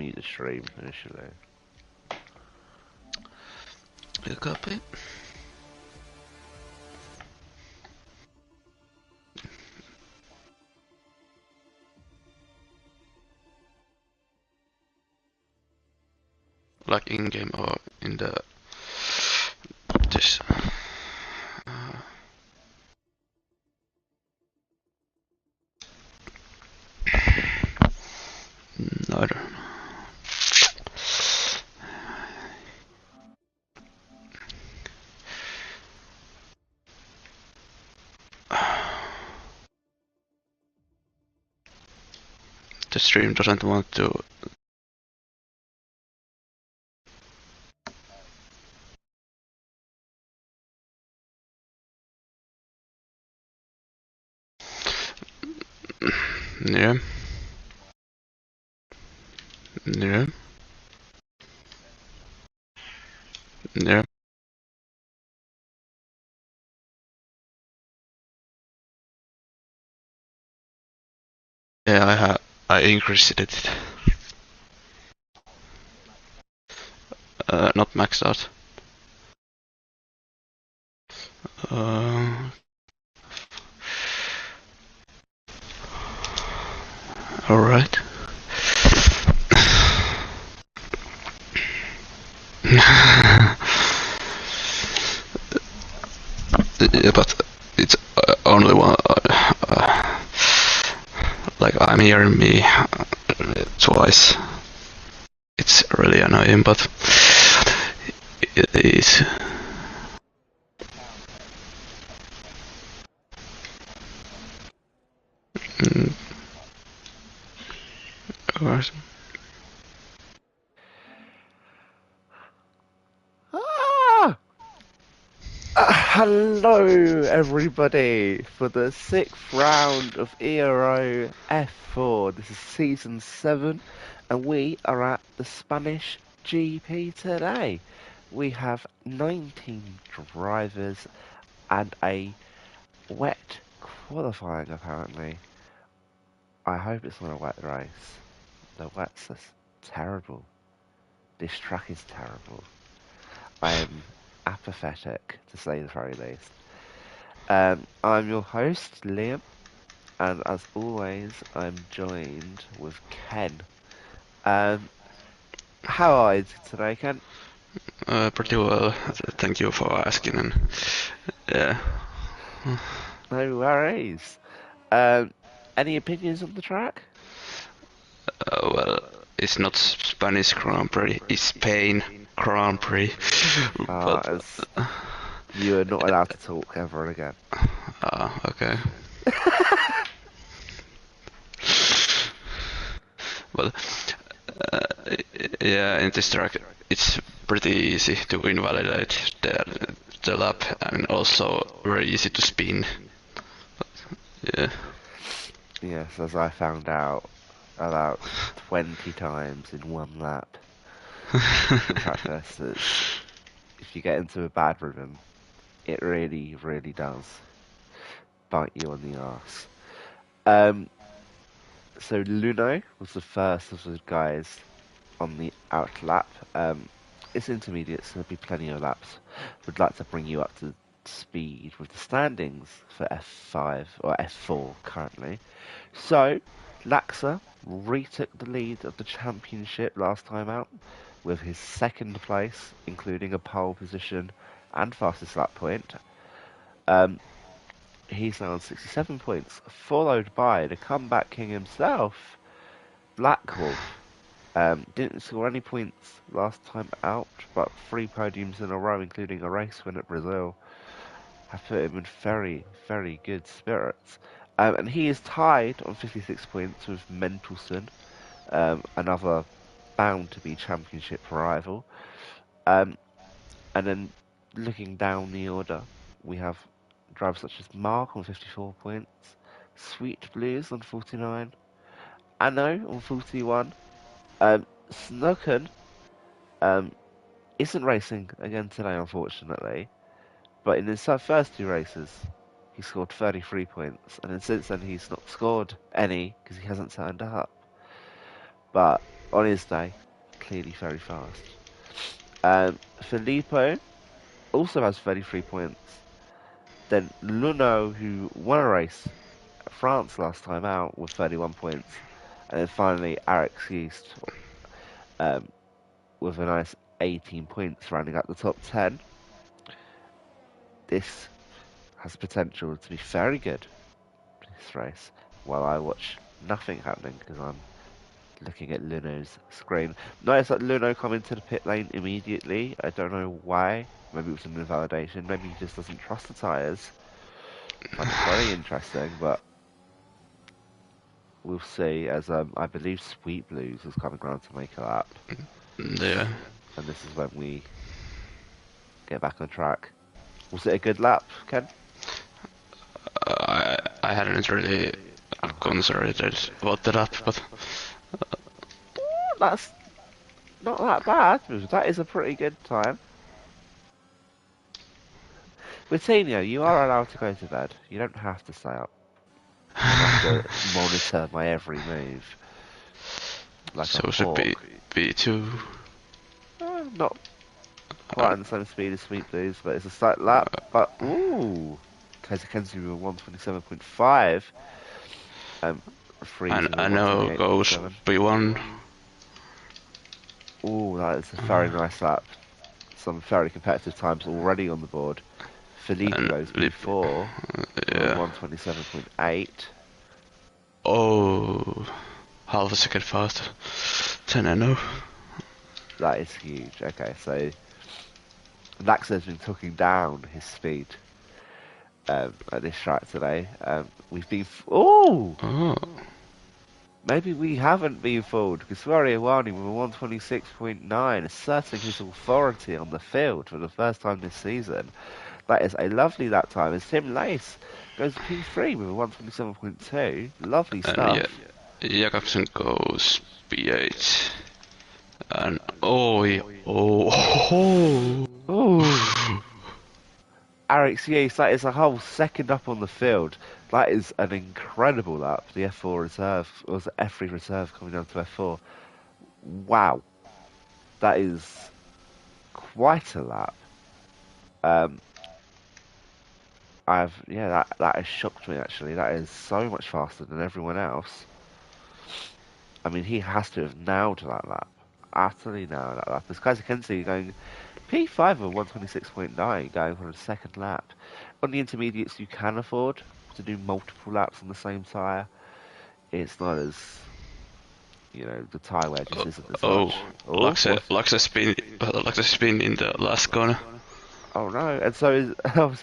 mute the stream initially. You copy? Like in game or in the this. No, I don't know. The stream doesn't want to. Yeah. Yeah. Yeah. Yeah, I increased it. Not maxed out. Alright. Yeah, but it's only one. Like I'm hearing me twice. It's really annoying, but it is. Of course. Hello everybody for the 6th round of Ero F4. This is season 7 and we are at the Spanish GP today. We have 19 drivers and a wet qualifying apparently. I hope it's not a wet race. The wet's just terrible. This track is terrible. I am apathetic, to say the very least. I'm your host, Liam, and as always, I'm joined with Ken. How are you today, Ken? Pretty well. Thank you for asking. And yeah. No worries. Any opinions on the track? Well, it's not Spanish Grand Prix. It's Spain Grand Prix. But you are not allowed to talk ever again. Okay. Well, yeah, in this track, it's pretty easy to invalidate the lap, and also very easy to spin. But, yeah. Yes, as I found out about 20 times in one lap. In practice, if you get into a bad rhythm, it really, really does bite you on the arse. So Luno was the first of the guys on the out lap. It's intermediate, so there'll be plenty of laps. Would like to bring you up to speed with the standings for F5 or F4 currently. So Laxa retook the lead of the championship last time out with his second place, including a pole position and fastest lap point. He's now on 67 points, followed by the comeback king himself, Black Wolf. Didn't score any points last time out, but 3 podiums in a row, including a race win at Brazil, have put him in very, very good spirits. And he is tied on 56 points with Mentelson, another bound-to-be championship rival. And then looking down the order, we have drivers such as Mark on 54 points, Sweet Blues on 49, Anno on 41, Snucken isn't racing again today, unfortunately, but in his first 2 races, he scored 33 points, and then since then he's not scored any because he hasn't turned up. but on his day, clearly very fast. Filippo also has 33 points. Then Luno, who won a race at France last time out with 31 points. And then finally, Alex East um, with a nice 18 points, rounding out the top 10. This has potential to be very good, this race, while I watch nothing happening because I'm looking at Luno's screen. Notice that Luno come into the pit lane immediately. I don't know why. Maybe it was an invalidation. Maybe he just doesn't trust the tyres. I find it very interesting, but we'll see as I believe Sweet Blues is coming around to make a lap. Yeah. And this is when we get back on track. Was it a good lap, Ken? I hadn't really considered about the lap, but That's not that bad. That is a pretty good time. Coutinho, you are allowed to go to bed. You don't have to stay up. You have to monitor my every move. Like so a should hawk. be two. Not quite on the same speed as Sweet Blues, but it's a slight lap. But ooh, Kenzie with 127.5. And I know goes B1. Ooh, that is a very nice lap. Some very competitive times already on the board. Felipe goes B4 yeah. 127.8. Oh, half a second faster. 10 I know. That is huge. Okay, so Lax has been talking down his speed at this track today. We've been Oh. Maybe we haven't been fooled because Suari Iwani with a 126.9 asserting his authority on the field for the first time this season. That is a lovely lap time as Tim Lace goes P3 with a 127.2. Lovely stuff. And Jakobsen goes B8. And oh. Alex Yates, that is a whole second up on the field. That is an incredible lap. The F4 reserve, or was it F3 reserve coming down to F4. Wow. That is quite a lap. That has shocked me actually. That is so much faster than everyone else. I mean, he has to have nailed that lap. Utterly nailed that lap. This guy's Kenzie going P5 of 126.9 going for a second lap. On the intermediates, you can afford to do multiple laps on the same tyre. It's not as, the tyre wear just isn't as much. Laxa spin in the last corner. Oh no, and so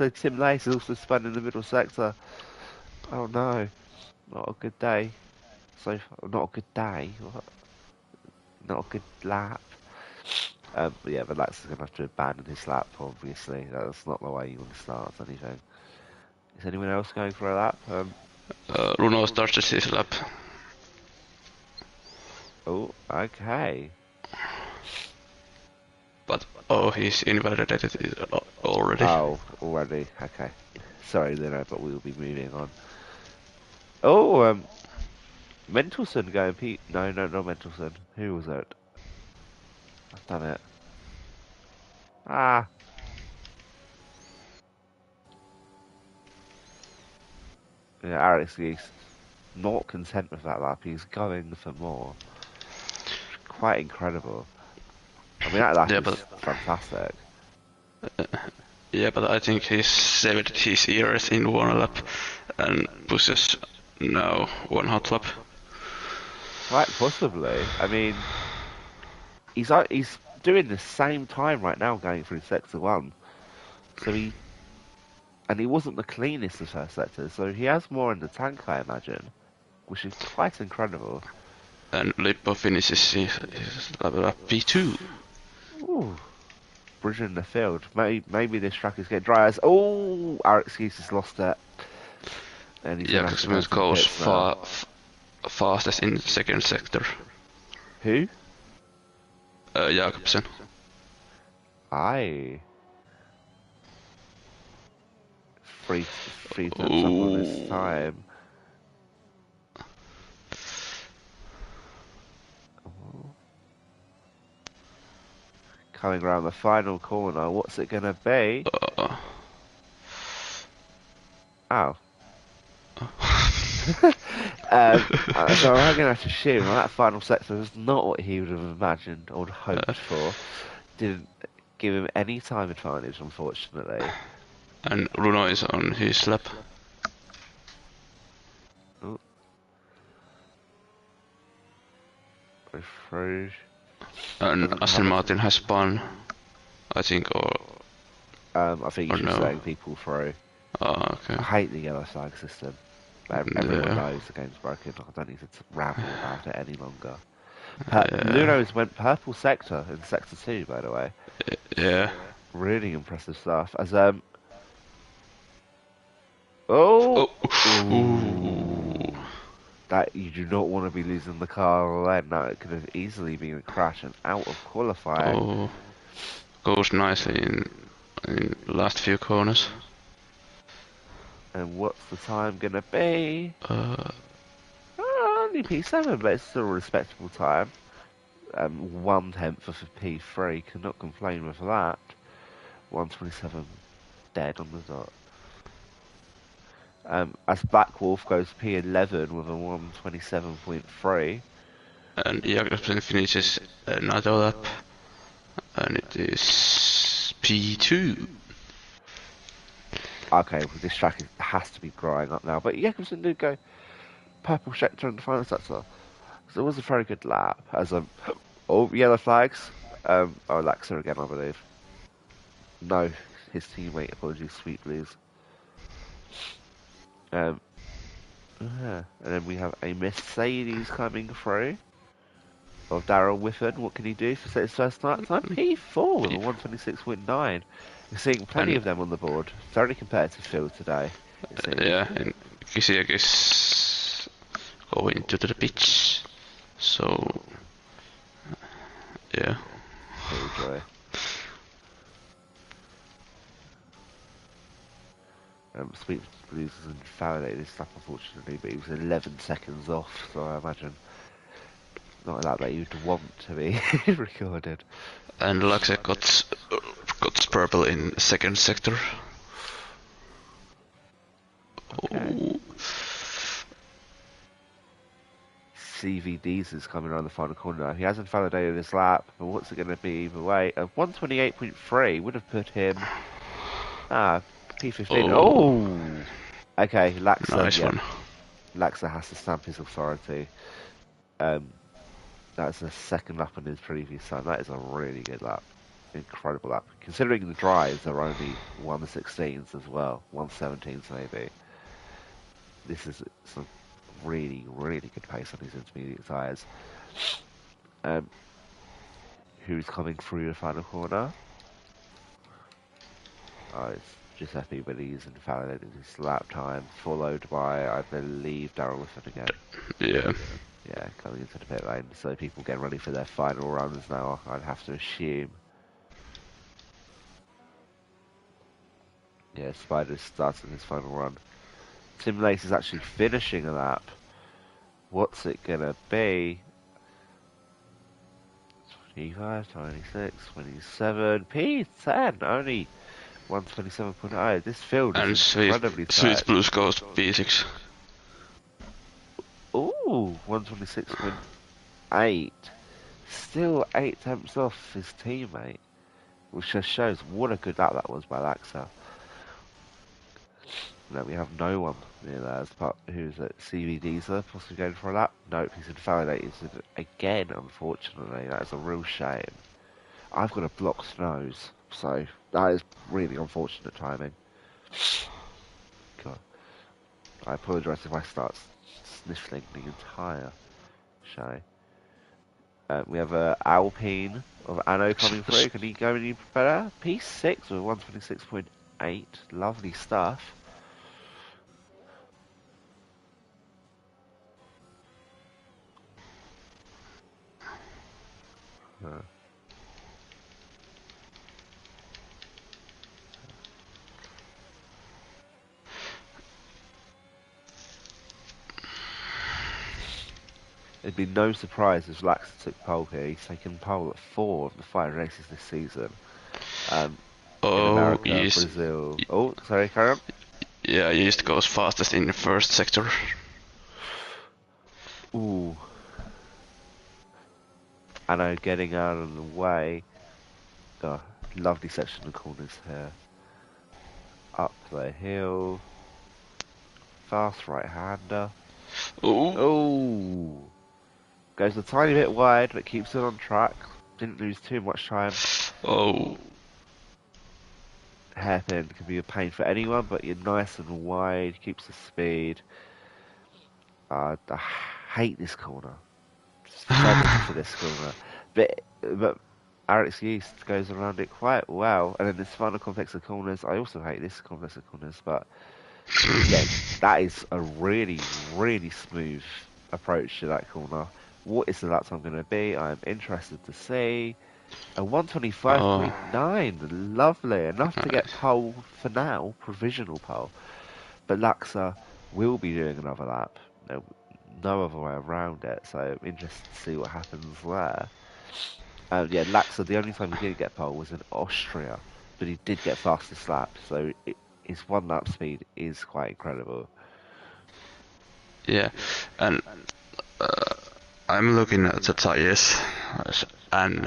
Tim Lace is also spun in the middle sector. Oh no, not a good day. Not a good day. What? Not a good lap. But Lax is going to have to abandon his lap, obviously. That's not the way you want to start anything. Is anyone else going for a lap? Runo started his lap. Oh, okay. But, he's invalidated already. Oh, already. Okay. Sorry, but we will be moving on. Oh, Mentelson going Pete. No, not Mentelson. Who was it? I've done it. Ah. Yeah, Alex Geese not content with that lap. He's going for more. Quite incredible. I mean, that lap is fantastic. Yeah, but I think he's saved his ears in one lap and pushes now one hot lap. Quite possibly. I mean, he's doing the same time right now going through sector 1. So he wasn't the cleanest of first sectors, so he has more in the tank, I imagine, which is quite incredible. And Lippo finishes his lap P2. Ooh. Bridging the field. Maybe this track is getting dry as. Oh, our excuse has lost it. And he's Jakobsen goes fastest in the second sector. Who? Jakobsen. Aye. Three times up on this time. coming around the final corner. What's it gonna be? Ow. So I'm gonna have to assume that final sector was not what he would have imagined or hoped for. Didn't give him any time advantage, unfortunately. And Bruno is on his lap. Oh. Go through. And Aston Martin has spun, I think, or... I think he's just no. letting people through. Oh, okay. I hate the yellow flag system. Everyone knows the game's broken. I don't need to ramble about it any longer. Luno's went purple sector in sector 2, by the way. Yeah. Really impressive stuff. As oh. Ooh. That you do not want to be losing the car then. That could have easily been a crash and out of qualifying. Oh. Goes nicely in last few corners. And what's the time gonna be? Only P7, but it's still a respectable time. 1/10 of a P3, cannot complain with that. 1:27 dead on the dot. As Black Wolf goes P11 with a 1:27.3. And Jakobsen finishes another lap, and it is P2. Okay, well, this track has to be growing up now, but Jakobsen did go purple sector in the final sector. So it was a very good lap. As yellow flags. Laxer again, I believe. No, his teammate. Apologies, Sweet Blues. Yeah. And then we have a Mercedes coming through. Of Darrell Whiffen. What can he do for his first start time? P4 with a 1:26.9. We're seeing plenty of them on the board. Very competitive field today. Yeah, and Kisiak is going to the pitch. So, yeah. Enjoy. Sweet Blues has invalidated his lap, unfortunately, but he was 11 seconds off, so I imagine not a lap that you'd want to be recorded. And Laxe got purple in second sector. Okay. CVDs is coming around the final corner. He hasn't validated his lap, but what's it going to be either way? A 1:28.3 would have put him... P15. Oh! Okay, Laxa. Nice one. Laxa has to stamp his authority. That's the second lap on his previous time. That is a really good lap. Incredible lap. Considering the drives are only 1:16s as well. 1:17s maybe. This is some really, really good pace on his intermediate tyres. Who's coming through the final corner? Oh, it's Giuseppe, but he's invalidated his lap time, followed by, I believe, Darrell Whiffen again. Yeah. Yeah, coming into the pit lane. So people getting ready for their final runs now, I'd have to assume. Yeah, Spider's starting his final run. Tim Lace is actually finishing a lap. What's it gonna be? 25, 26, 27, P10, only 1:27.0. This field is incredibly tight. Sweet Blues goes P6. Ooh, 1:26.8. Still 8 tenths off his teammate. Which just shows what a good lap that was by Laxa. No, we have no one near there. Who's at CVD's there, possibly going for a lap? Nope, he's invalidated again, unfortunately. That is a real shame. I've got a blocked nose, so that is really unfortunate timing. God. I apologise if I start sniffling the entire show. We have Alpine of Anno coming through. Can he go any better? P6 with 1:26.8. Lovely stuff. It'd be no surprise if Lax took pole here. He's taken pole at 4 of the 5 races this season. In Oh, America, Brazil. Oh, sorry, carry on. yeah, he used to go fastest in the first sector. Ooh. I know, getting out of the way. Oh, lovely section of corners here. Up the hill. Fast right-hander. Oh, Oh. Goes a tiny bit wide, but keeps it on track. Didn't lose too much time. oh, Hairpin can be a pain for anyone, but you're nice and wide, keeps the speed. I hate this corner. Fed for this corner. But Alex Yeast goes around it quite well. And then this final complex of corners, I also hate this complex of corners, but yeah, that is a really, really smooth approach to that corner. What is the lap time going to be? I'm interested to see. A 125.9, lovely, enough to get pole for now, provisional pole. But Laxa will be doing another lap. No other way around it, so I'm interested to see what happens there. Yeah, Laxa, the only time he didn't get pole was in Austria, but he did get fastest lap, so his 1 lap speed is quite incredible. yeah, and I'm looking at the tires, and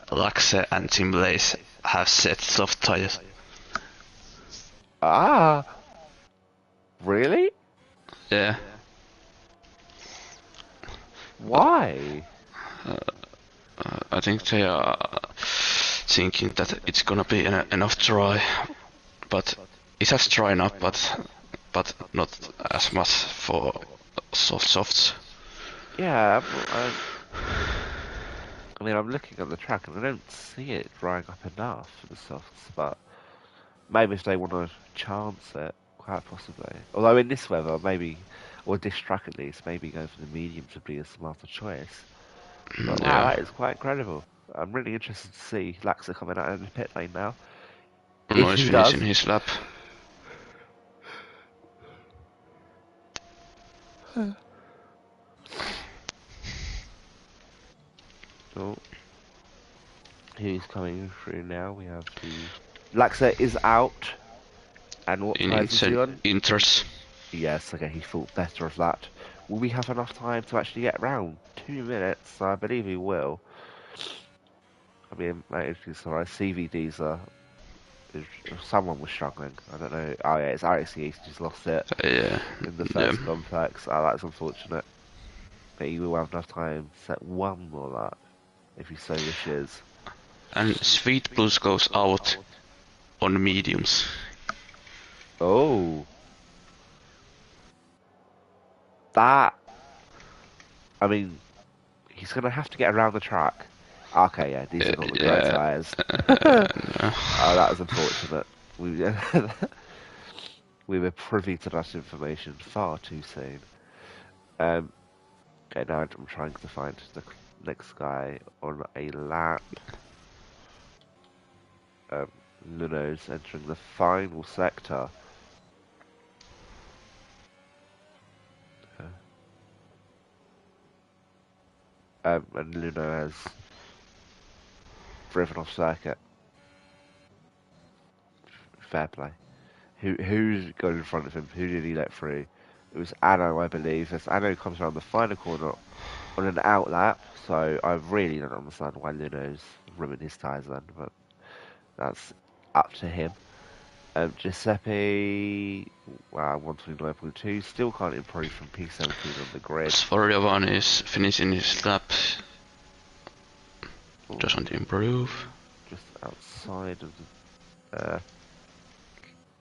Laxe and Tim Blaze have set soft tires. Ah, really? Yeah, Why? I think they are thinking that it's gonna be enough dry, but it has dried up, but not as much for softs. Yeah, I mean, I'm looking at the track and I don't see it drying up enough for the softs, but maybe if they want to chance it, quite possibly. Although in this weather, maybe, or this track at least, maybe going for the mediums would be a smarter choice. But wow, Yeah, that is quite incredible. I'm really interested to see Laxa coming out in the pit lane now. If noise he finish does, in his lap. oh, who's coming through now? We have the Laxa is out, and what In tyres is he on? inters. Yes, okay, he thought better of that. Will we have enough time to actually get round? 2 minutes, I believe he will. I mean, it's alright. CVDs are. Someone was struggling. I don't know. Oh yeah, it's Alex East just lost it Yeah, in the yeah. first complex. Oh, that's unfortunate. But he will have enough time to set 1 more lap if he so wishes. And Sweet Blues goes out on mediums. Oh, that. I mean, he's gonna have to get around the track. Okay, yeah, these are not the correct Yeah. tyres. No. Oh, that was unfortunate. We, we were privy to that information far too soon. Okay, now I'm trying to find the next guy on a lap. Luno's entering the final sector. And Luno has driven off circuit. Fair play. Who's got in front of him? Who did he let through? It was Anno, I believe. As Anno comes around the final corner on an out lap, so I really don't understand why Luno's rimming his tyres then, but that's up to him. Giuseppe, wow, 129.2, still can't improve from P17 on the grid. Svorjovan is finishing his lap. Doesn't improve. Just outside of the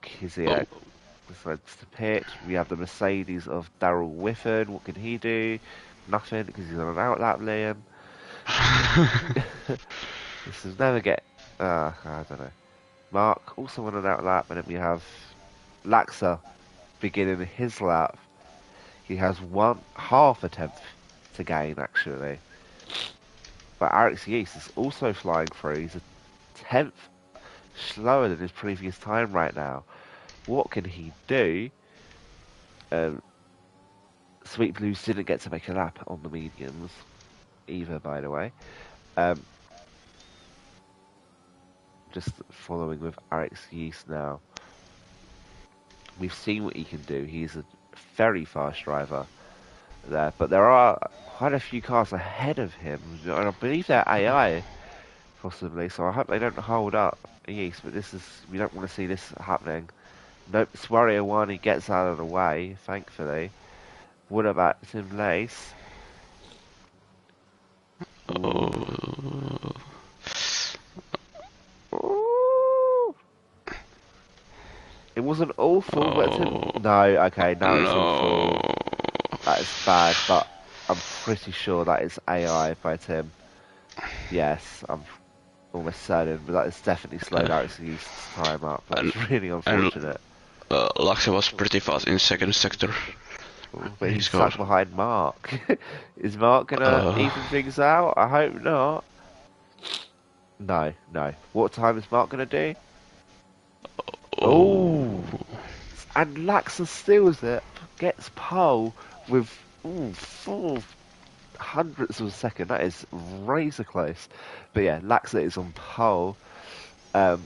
Kiziak decides to pit. We have the Mercedes of Daryl Whiffen. What can he do? Nothing, because he's on an outlap lane. This is never get. I don't know. Mark also on an outlap, and then we have Laxa beginning his lap. He has 1/2 attempt to gain, actually. But Alex Yeast is also flying through. He's a 10th slower than his previous time right now. What can he do? Sweet Blues didn't get to make a lap on the mediums either, by the way. Um, just following with Alex Yeast now. We've seen what he can do. He's a very fast driver there, but there are quite a few cars ahead of him, and I believe they're AI possibly. So I hope they don't hold up Yeast. But we don't want to see this happening. Nope, Swario Wani gets out of the way, thankfully. What about Tim Lace? Oh. Ooh. It wasn't awful, but Tim... No, okay, now it's awful. That is bad, but I'm pretty sure that is AI by Tim. Yes, I'm almost certain, but that has definitely slowed Alex Yeast's time up. That's really unfortunate. Laxe was pretty fast in second sector. But he's stuck behind Mark. Is Mark gonna even things out? I hope not. No, no. What time is Mark gonna do? Oh, and Laxa steals it, gets pole with 400ths of a second. That is razor close. But yeah, Laxa is on pole. 5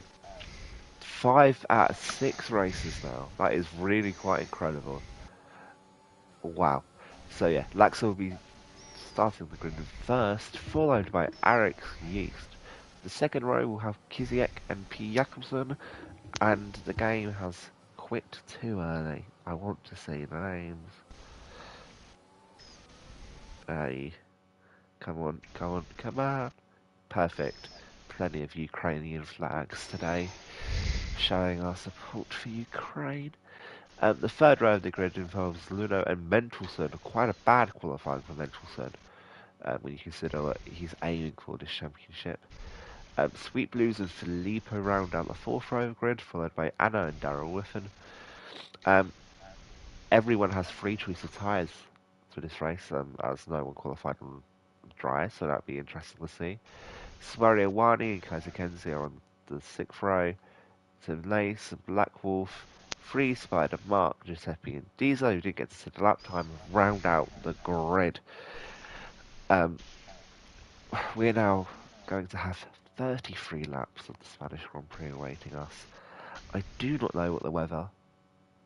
out of 6 races now. That is really quite incredible. Wow. So yeah, Laxa will be starting the grid first, followed by Alex Yeast. The second row will have Kiziek and P. Jakobsen, and the game has quit too early. I want to see the names. Hey, come on, come on, come on. Perfect. Plenty of Ukrainian flags today, showing our support for Ukraine. The third row of the grid involves Luno and Mentelson. Quite a bad qualifying for Mentelson when you consider what he's aiming for this championship. Sweet Blues and Filippo round out the fourth row of the grid, followed by Anna and Daryl Whiffen. Everyone has free choice of tyres for this race, as no one qualified on dry, so that'd be interesting to see. Swario Wani and Kaiser Kenzie are on the sixth row. Tim Lace and Black Wolf, Free Spider, Mark, Giuseppe and Diesel, who didn't get to see the lap time, round out the grid. We're now going to have 33 laps of the Spanish Grand Prix awaiting us. I do not know what the weather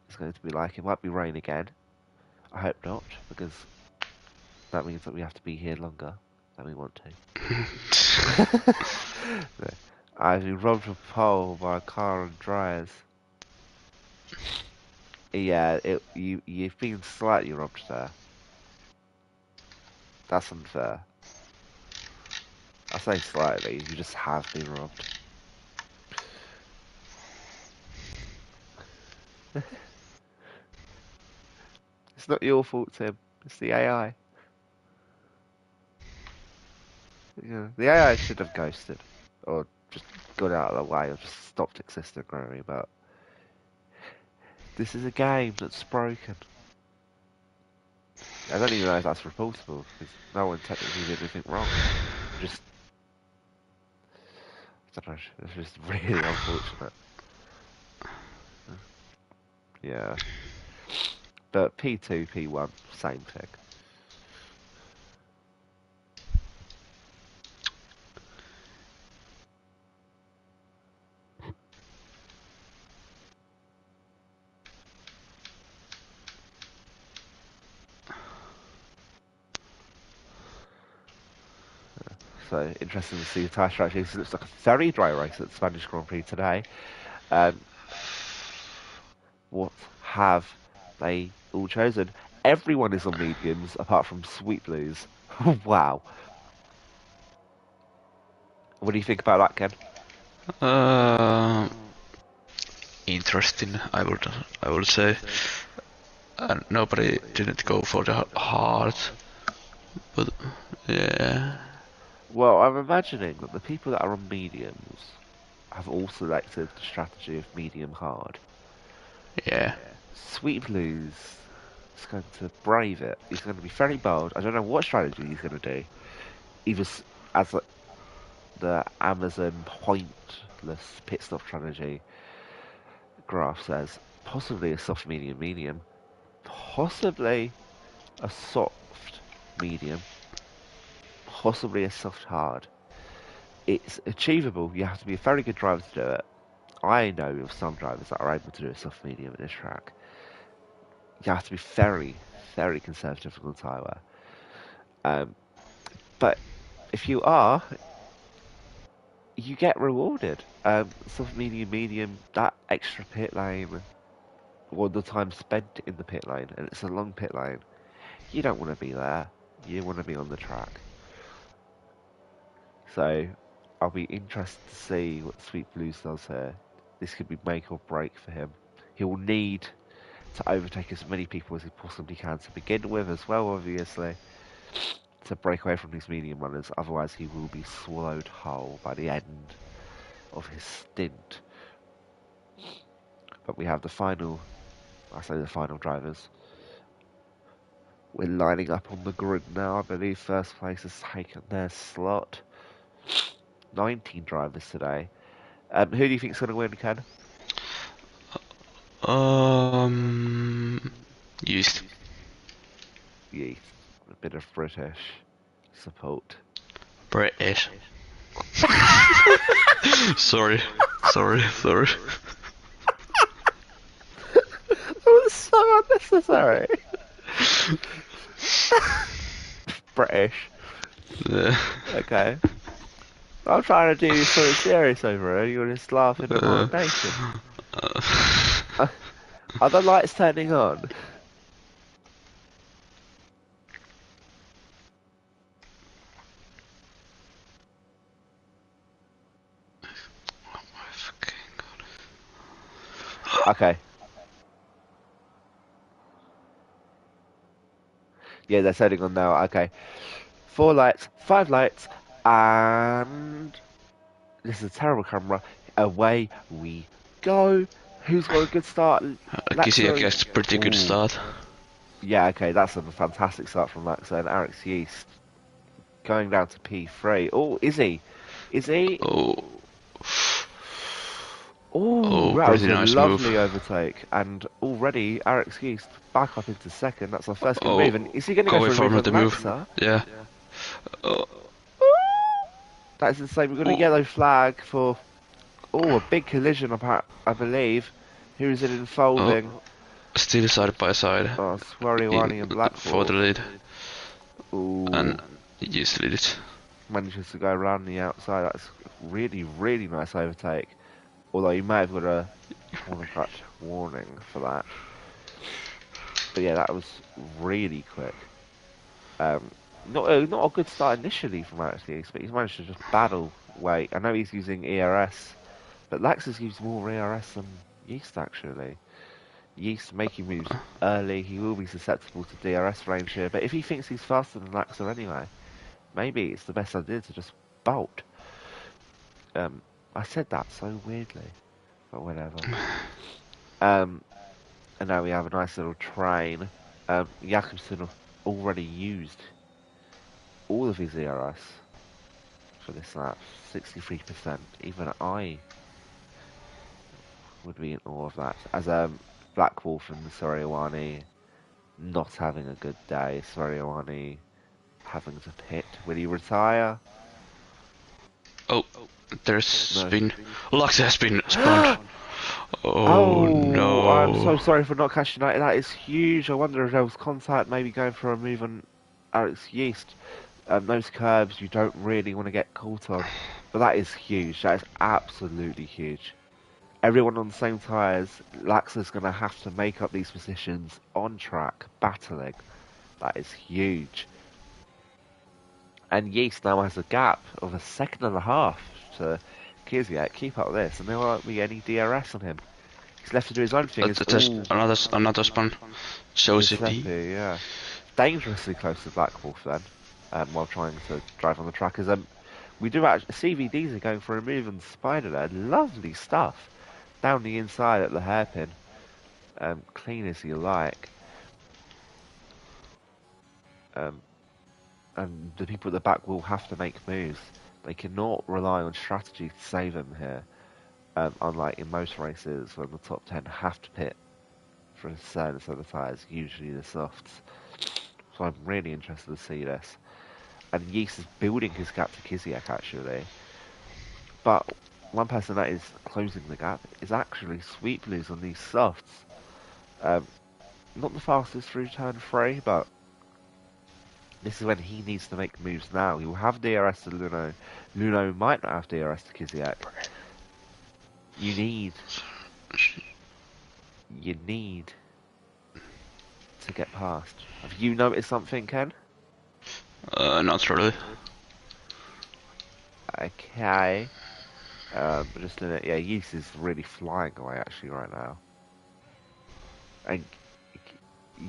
is going to be like. It might be rain again. I hope not, because that means that we have to be here longer than we want to. I've been robbed of pole by a car and dryers. Yeah, you've been slightly robbed there. That's unfair. I say slightly, you just have been robbed. It's not your fault, Tim. It's the AI. Yeah, the AI should have ghosted. Or just got out of the way, or just stopped existing, really, but... This is a game that's broken. I don't even know if that's reportable, because no one technically did anything wrong. Just... I don't know, it's just really unfortunate. Yeah. But P2, P1, same thing. So, interesting to see the tyre strategy. It looks like a very dry race at the Spanish Grand Prix today. What have they all chosen? Everyone is on mediums, apart from Sweet Blues. Wow. What do you think about that, Ken? Interesting, I would say. And nobody didn't go for the hard, but yeah. Well, I'm imagining that the people that are on mediums have all selected the strategy of medium hard. Yeah. Sweet Blues is going to brave it. He's going to be very bold. I don't know what strategy he's going to do. Either as the Amazon pointless pit stop strategy graph says, possibly a soft medium medium, possibly a soft medium, possibly a soft hard. It's achievable. You have to be a very good driver to do it. I know of some drivers that are able to do a soft medium at this track. You have to be very, very conservative on the tyre wear. But if you are, you get rewarded. Soft medium, medium, that extra pit lane, or the time spent in the pit lane, and it's a long pit lane. You don't want to be there. You want to be on the track. So I'll be interested to see what Sweet Blues does here. This could be make or break for him. He'll need to overtake as many people as he possibly can to begin with as well, obviously, to break away from these medium runners. Otherwise, he will be swallowed whole by the end of his stint. But we have the final, I say the final drivers. We're lining up on the grid now. I believe first place has taken their slot. 19 drivers today. Who do you think's going to win, Ken? Yeast. Yeast. A bit of British support. British. Sorry. That was so unnecessary. British. Yeah. Okay. I'm trying to do something serious over here. You're just laughing at my nation. Are the lights turning on? Oh my fucking god. Okay. Yeah, they're turning on now. Okay. 4 lights, 5 lights, and this is a terrible camera. Away we go. Who's got a good start? Kisi gets a pretty good start. Yeah, okay, that's a fantastic start from Laxo and Alex Yeast going down to P3. Oh, is he? Is he? Oh. Oh, that was pretty a nice lovely move. overtake. And already Alex Yeast back up into second. That's our first good move. And is he going to go Going for a move the on move. Laxa? Yeah. That's insane. We've got a yellow flag for a big collision, I believe. Who's it involving? Still side by side. Oh, Swariwani and Blackpool. For the lead. Ooh. And he just lead it. Manages to go around the outside. That's really, really nice overtake. Although you may have got a corner cut warning for that. But yeah, that was really quick. Not a good start initially from Alex Yeast, but he's managed to just battle weight. I know he's using ERS, but Lax has used more ERS than Yeast actually. Yeast making moves early, he will be susceptible to DRS range here, but if he thinks he's faster than Laxer anyway, maybe it's the best idea to just bolt. I said that so weirdly, but whatever. And now we have a nice little train. Jakobsen already used all of his ERS for this lap, 63%. Even I would be in awe of that. As Black Wolf and Soriawani not having a good day. Soriawani having to pit. Will he retire? Oh, there's been... Lux has been spawned. Oh no. I'm so sorry for not catching that. That is huge. I wonder if there was contact, maybe going for a move on Alex Yeast. Those curbs you don't really want to get caught on. But that is huge. That is absolutely huge. Everyone on the same tyres, Laxa's going to have to make up these positions on track, battling. That is huge. And Yeast now has a gap of 1.5 seconds to Kvyat. Keep up this, and there won't be any DRS on him. He's left to do his own thing. Another spawn. Shows it. Yeah. Dangerously close to Black Wolf then, while trying to drive on the track. As we do actually, CVDs are going for a move on Spider there. Lovely stuff. Down the inside at the hairpin. Clean as you like. And the people at the back will have to make moves. They cannot rely on strategy to save them here. Unlike in most races when the top 10 have to pit for a certain set of tyres, usually the softs. so I'm really interested to see this. And Yeast is building his gap to Kiziak actually. But one person that is closing the gap is actually Sweet Blues on these softs. Not the fastest through turn 3, but this is when he needs to make moves now. He will have DRS to Luno. Luno might not have DRS to Kiziak. You need to get past. Have you noticed something, Ken? Not really. Okay. Just in it, yeah, Yeast is really flying away actually right now. And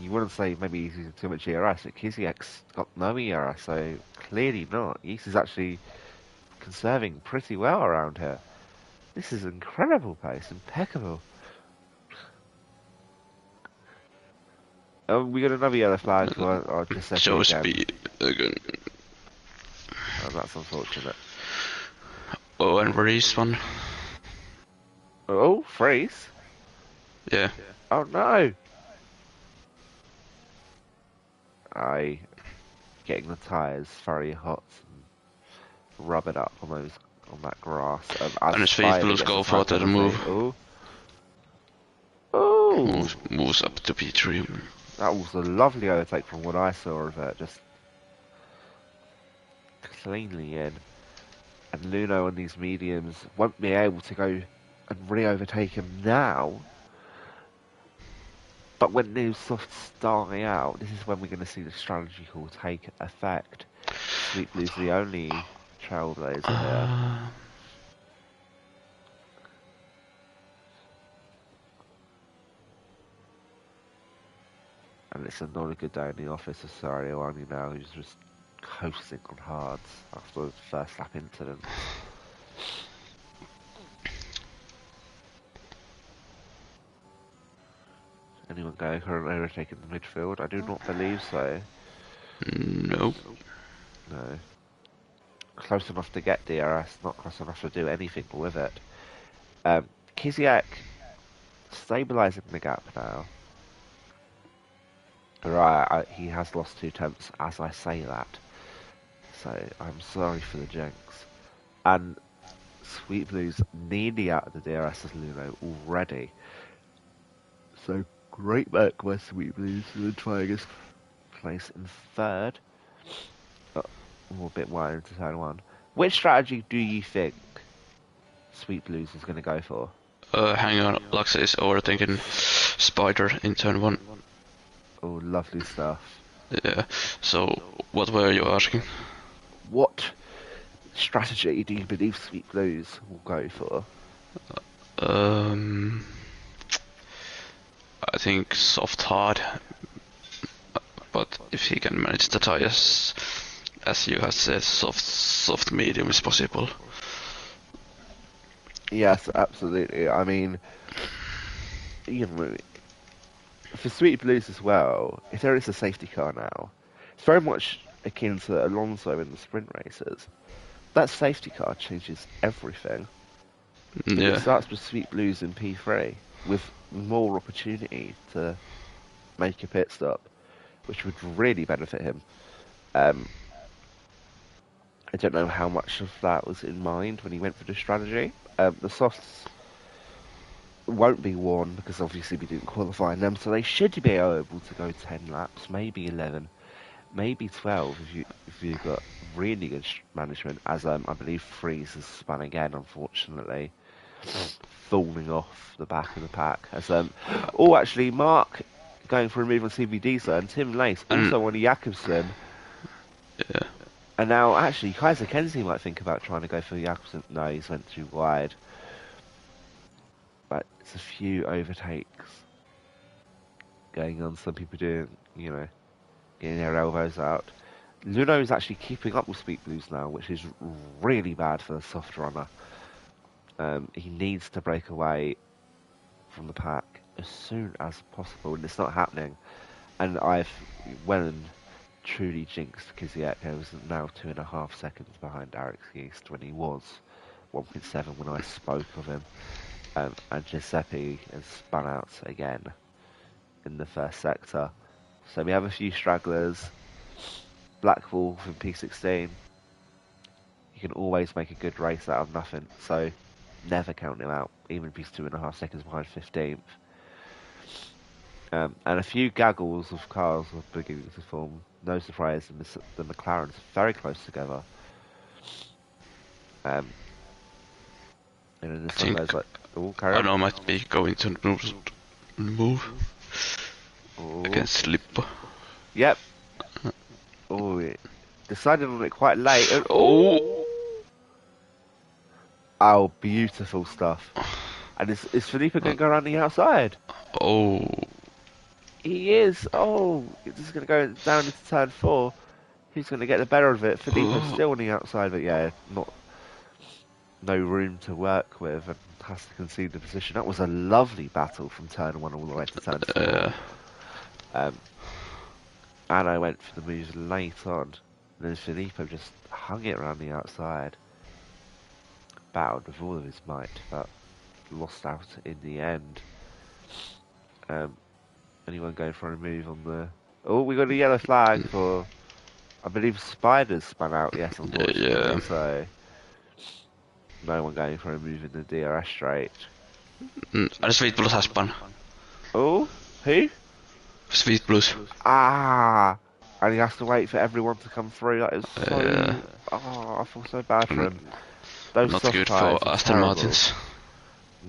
you wouldn't say maybe he's using too much ERS, but Kiziak's got no ERS, so clearly not. Yeast is actually conserving pretty well around here. This is incredible pace, impeccable. We got another yellow flag, or just set Show again. speed again. Oh, that's unfortunate. Oh, and freeze one. Oh, freeze? Yeah. Oh no! Getting the tyres very hot and rub it up on that grass. And his feet will go for the move. Oh. Oh! Moves up to P3. That was a lovely overtake from what I saw of it, just cleanly in. And Luno on these mediums won't be able to go and re-overtake him now. But when these softs die out, this is when we're going to see the strategy call take effect. Sweet Blue's the only trailblazer here. And it's not a good day in the office of Sariawani now, who's just coasting on hards after the first lap incident. Anyone going for an overtake in the midfield? I do not believe so. No. No. Close enough to get DRS, not close enough to do anything with it. Kiziak stabilising the gap now. Right, he has lost 2 tenths as I say that. So I'm sorry for the jinx. And Sweet Blues nearly out of the DRS as Luno already. So great work by Sweet Blues for trying his place in 3rd. A bit wide into turn 1. Which strategy do you think Sweet Blues is going to go for? Hang on, Lux is overthinking Spider in turn 1. Oh, lovely stuff. Yeah, so what were you asking? What strategy do you believe Sweet Blues will go for? I think soft hard, but if he can manage the tires, as you have said, soft medium is possible. Yes, absolutely. I mean, you know, for Sweet Blues as well, if there is a safety car now, it's very much akin to Alonso in the sprint races. That safety car changes everything. Yeah. It starts with Sweet Blues in P3 with more opportunity to make a pit stop, which would really benefit him. I don't know how much of that was in mind when he went for the strategy. The softs won't be won because obviously we didn't qualify in them, so they should be able to go 10 laps, maybe 11, maybe 12 if you've got really good management. As I believe Freeze has spun again, unfortunately, falling off the back of the pack. As actually Mark going for a move on CVD, sir, and Tim Lace also on Jakobsen. Yeah. And now actually Kaiser Kenzie might think about trying to go for Jakobsen. No, he's went too wide. But it's a few overtakes going on. Some people doing, getting their elbows out. Luno is actually keeping up with Sweet Blues now, which is really bad for the soft runner. He needs to break away from the pack as soon as possible, and it's not happening. And I've well and truly jinxed Kiziak. He was now 2.5 seconds behind Alex Yeast when he was 1.7 when I spoke of him. And Giuseppe has spun out again in the first sector. So we have a few stragglers. Black Wolf in P16, you can always make a good race out of nothing. So never count him out, even if he's 2.5 seconds behind 15th. And a few gaggles of cars are beginning to form. No surprise, the McLarens are very close together. And then this one goes like, oh, carry on. I might be going to move against Lippo. Yep. Oh, it decided on it quite late. Oh, beautiful stuff. And is Felipe going to go around the outside? Oh. He is. Oh, it's just going to go down into turn 4. Who's going to get the better of it? Felipe's still on the outside, but yeah, no room to work with and has to concede the position. That was a lovely battle from turn 1 all the way to turn 4. And I went for the moves late on. And then Filippo just hung it around the outside. Battled with all of his might, but lost out in the end. Anyone going for a move on the... Oh, we got a yellow flag for... I believe Spiders spun out, yes, unfortunately. Yeah. So, no one going for a move in the DRS straight. And Sweet Blues has spun. Oh, who? Sweet Blues. Ah! And he has to wait for everyone to come through. That is so... Oh, I feel so bad for him. Those Not soft good tyres for are Aston terrible. Martins.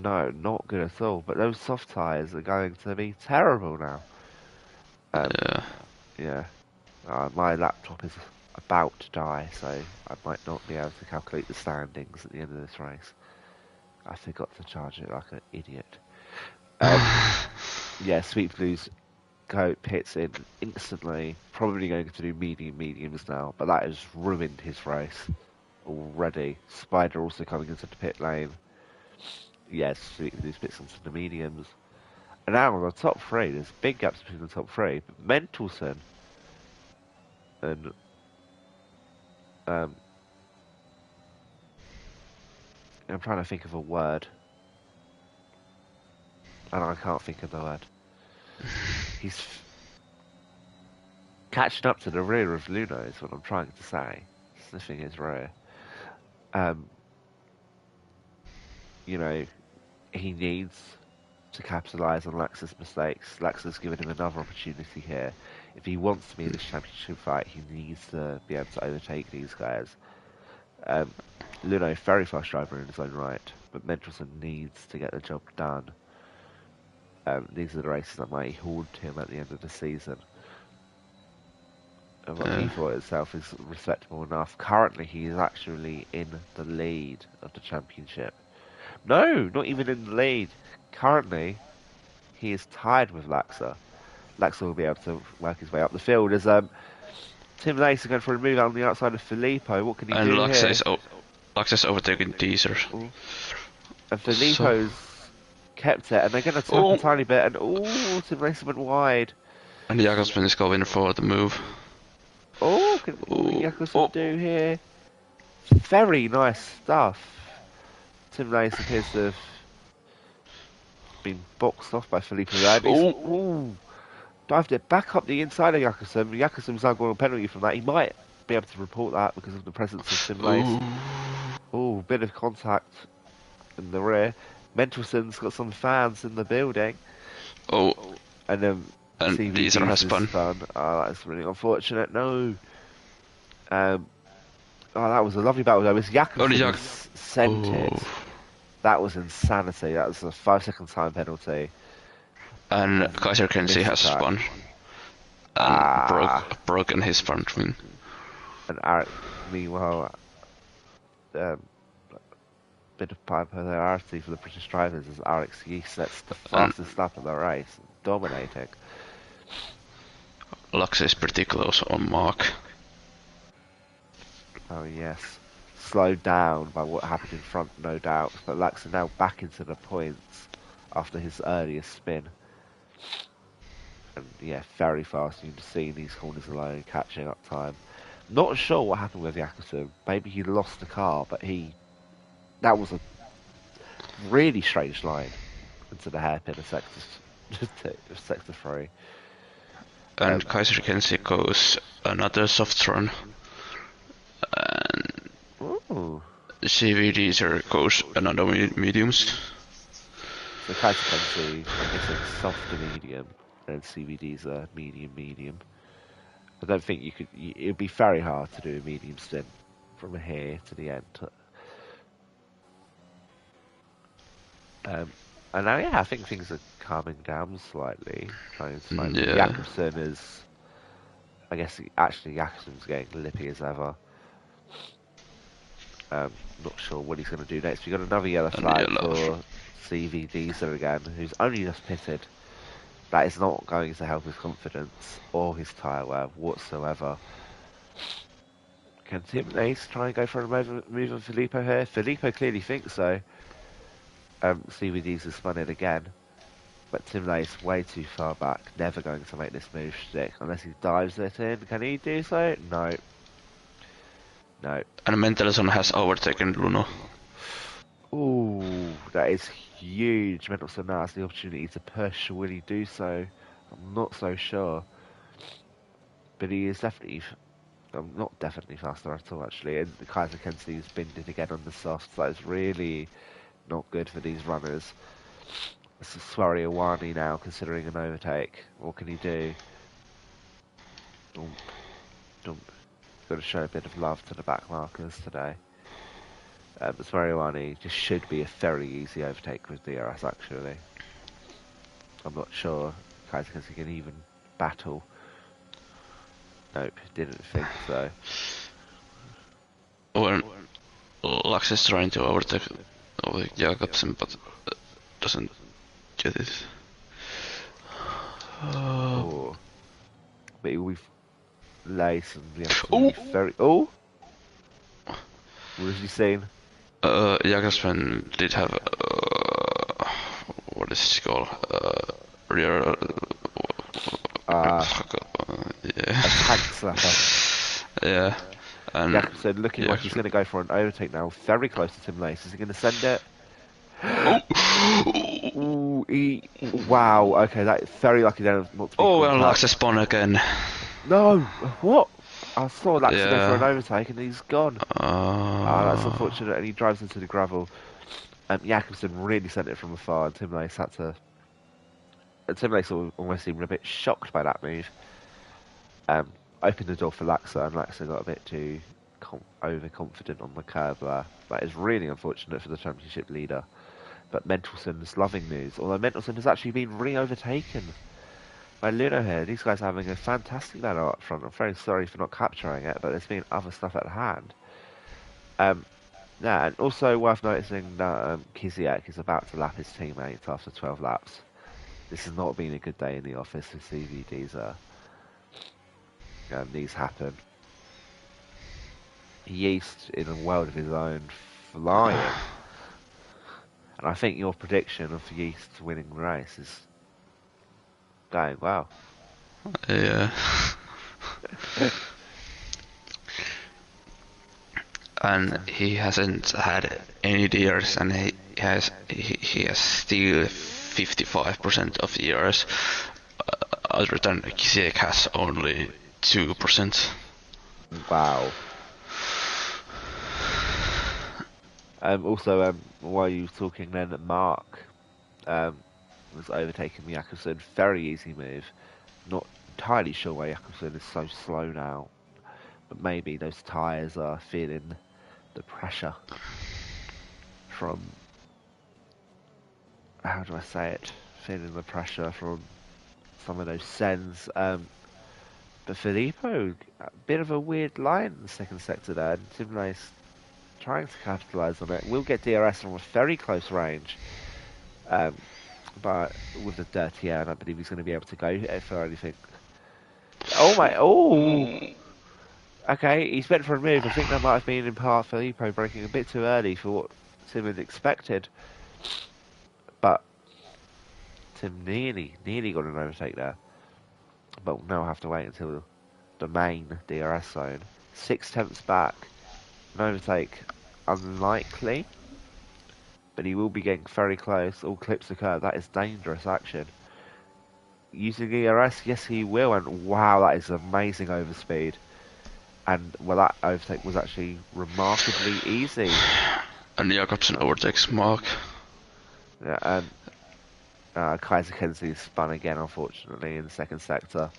No, not good at all. But those soft tyres are going to be terrible now. Yeah. My laptop is about to die, so I might not be able to calculate the standings at the end of this race. I forgot to charge it like an idiot. Yeah, Sweet Blues pits in instantly. Probably going to do mediums now, but that has ruined his race already. Spider also coming into the pit lane. Yes, Sweet Blues pits into the mediums. And now on the top 3, there's big gaps between the top 3. But Mentelson and I'm trying to think of a word, and I can't think of the word. He's catching up to the rear of Luno is what I'm trying to say. Sniffing his rear. You know, he needs to capitalise on Lax's mistakes. Lax has given him another opportunity here. If he wants to be in this championship fight, he needs to be able to overtake these guys. Luno, very fast driver in his own right, but Mendelson needs to get the job done. These are the races that might haunt him at the end of the season. And what he thought itself is respectable enough. Currently, he is actually in the lead of the championship. No, not even in the lead. Currently, he is tied with Laxa. Laxa will be able to work his way up the field as Tim Lace is going for a move out on the outside of Filippo. What can he do here? And Laxa is overtaking Teasers. And Filippo's kept it, and they're going to tap a tiny bit, and Tim Lace went wide. And Jakobsen is going for the move. What can Jakobsen do here? Very nice stuff. Tim Lace appears to have been boxed off by Filippo there. Dived it back up the inside of Jakobsen. Jakobsen's now going on penalty from that. He might be able to report that because of the presence of Tim Lace. Bit of contact in the rear. Mentelson's got some fans in the building. And then Teaser has spun. That's really unfortunate. No. That was a lovely battle though. It was Jakobsen sent it. That was insanity. That was a 5-second time penalty. And Kaiser Kenzie has spun. And broken his front wing. And Eric, meanwhile, bit of popularity for the British drivers as Alex Yeast sets the fastest lap of the race, dominating. Lux is pretty close on Mark. Oh yes. Slowed down by what happened in front, no doubt, but Lux are now back into the points after his earliest spin. And yeah, very fast. You can see in these corners alone, catching up time. Not sure what happened with Jakobsen. Maybe he lost the car, but that was a really strange line into the hairpin of sector 3. And Kaiser Kenzie goes another soft run. And Ooh. CVDs goes another mediums. So Kaiser Kenzie, I'm guessing softer medium, and CVDs are medium. I don't think you could. It would be very hard to do a medium stint from here to the end. And now, yeah, I think things are calming down slightly. Yeah. Jakobsen is, I guess, actually Jakobsen's getting lippy as ever. Not sure what he's going to do next. We got another yellow flag for CV Diesel again, who's only just pitted. That is not going to help his confidence or his tyre wear whatsoever. Can Tim Nace try and go for a move on Filippo here? Filippo clearly thinks so. CVD's has spun it again. But Tim Nace way too far back. Never going to make this move stick unless he dives it in. Can he do so? No. No. And Mentelson has overtaken Luno. Ooh, that is huge. Mendelson now has the opportunity to push. Will he do so? I'm not so sure. But he is definitely... not definitely faster at all, actually. And the Kaiser Kenzie's binned it again on the soft. So it's really not good for these runners. It's a Swery Awani now, considering an overtake. What can he do? Dump. Got to show a bit of love to the back markers today. But Swery Awani just should be a very easy overtake with DRS, actually. I'm not sure Kaiser Kenzie can even battle. Nope, didn't think so. When Lux is trying to overtake Jakobsen, but doesn't get it. Oh. But we've lace and we have to be very... Oh! What have you seen? Jakobsen did have what is it called? Rear Yeah. yeah. A tank slapper. Yeah. And Jakobsen looking like he's going to go for an overtake now. Very close to Tim Lace. Is he going to send it? Ooh, wow, okay, that's very lucky then not to be and Lux has spun again. No! What? I saw Lux go for an overtake and he's gone. That's unfortunate, and he drives into the gravel. Jakobsen really sent it from afar, and Tim Lace had to... Tim Lace almost seemed a bit shocked by that move. Opened the door for Laxa, and Laxa got a bit too overconfident on the curb there. That is really unfortunate for the championship leader. But Mentelsen's loving news, although Mentelsen has actually been re-overtaken by Luno here. These guys are having a fantastic battle up front. I'm very sorry for not capturing it, but there's been other stuff at hand. Yeah, and also worth noticing that Kiziak is about to lap his teammates after 12 laps. This has not been a good day in the office for CVDs. These happen. Yeast in a world of his own, flying. And I think your prediction of Yeast winning the race is going well. Yeah. And he hasn't had any DRS, and he has still 55% of DRS. Other than Kisiek has only 2%. Wow. Also, while you were talking then, Mark was overtaking Jakobsen. Very easy move. Not entirely sure why Jakobsen is so slow now, but maybe those tyres are feeling the pressure from... How do I say it? Feeling the pressure from some of those sends. But Filippo, a bit of a weird line in the second sector there. And Tim Lace trying to capitalise on it. Will get DRS from a very close range. But with the dirty air, I don't believe he's going to be able to go for anything. Oh my, oh! Okay, he's meant for a move. I think that might have been in part Filippo breaking a bit too early for what Tim had expected. But Tim nearly got an overtake there. But we'll now have to wait until the main DRS zone. 6/10 back. An overtake unlikely. But he will be getting very close. All clips occur. That is dangerous action. using ERS? Yes, he will. And wow, that is amazing overspeed. And well, that overtake was actually remarkably easy. And Jakobsen overtakes Mark. Yeah, and Kaiser Kenzie spun again, unfortunately, in the second sector.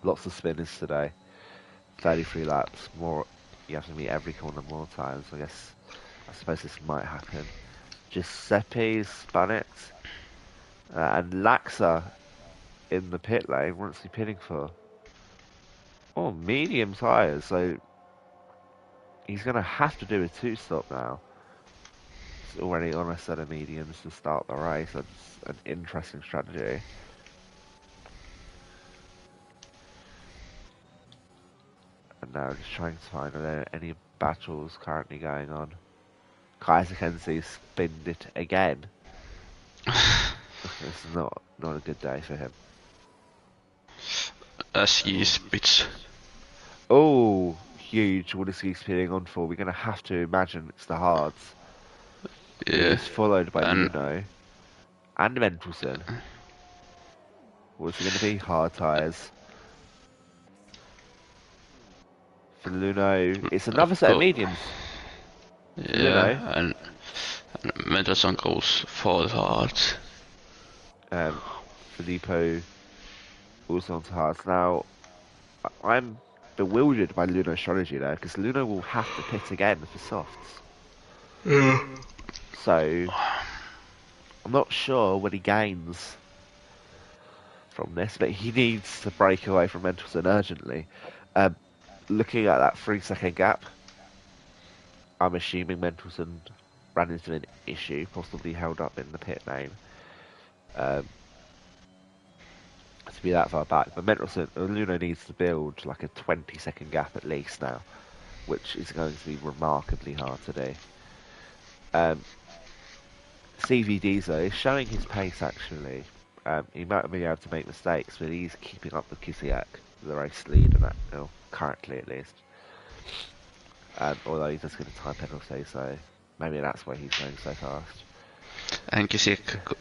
Lots of spinners today. 33 laps. More, you have to meet every corner more times. I suppose this might happen. Giuseppe spun it. And Laxa in the pit lane. What's he pitting for? Oh, medium tyres. So he's going to have to do a two-stop now. He's already on a set of mediums to start the race. That's an interesting strategy. And now just trying to find are there any battles currently going on. Kaiser Kenzie spinned it again. It's not a good day for him. As he is pitch. Oh, huge. What is he spinning on for? We're going to have to imagine it's the hards. Yeah. It's followed by Luno and Mentelson. What's it going to be? Hard tyres. For Luno, it's another set of mediums. Yeah, and Mendelson goes for the hard. Filippo also onto hards. Now, I'm bewildered by Luno's strategy there, because Luno will have to pit again for softs. Yeah. So, I'm not sure what he gains from this, but he needs to break away from Mentelson urgently. Looking at that 3-second gap, I'm assuming Mentelson ran into an issue, possibly held up in the pit lane. To be that far back, but Luno needs to build like a 20-second gap at least now, which is going to be remarkably hard to do. CVD though is showing his pace actually. He might be able to make mistakes, but he's keeping up with Kisiak, the race leader now, currently at least. Although he does get a time penalty, so maybe that's why he's going so fast. And Kisiak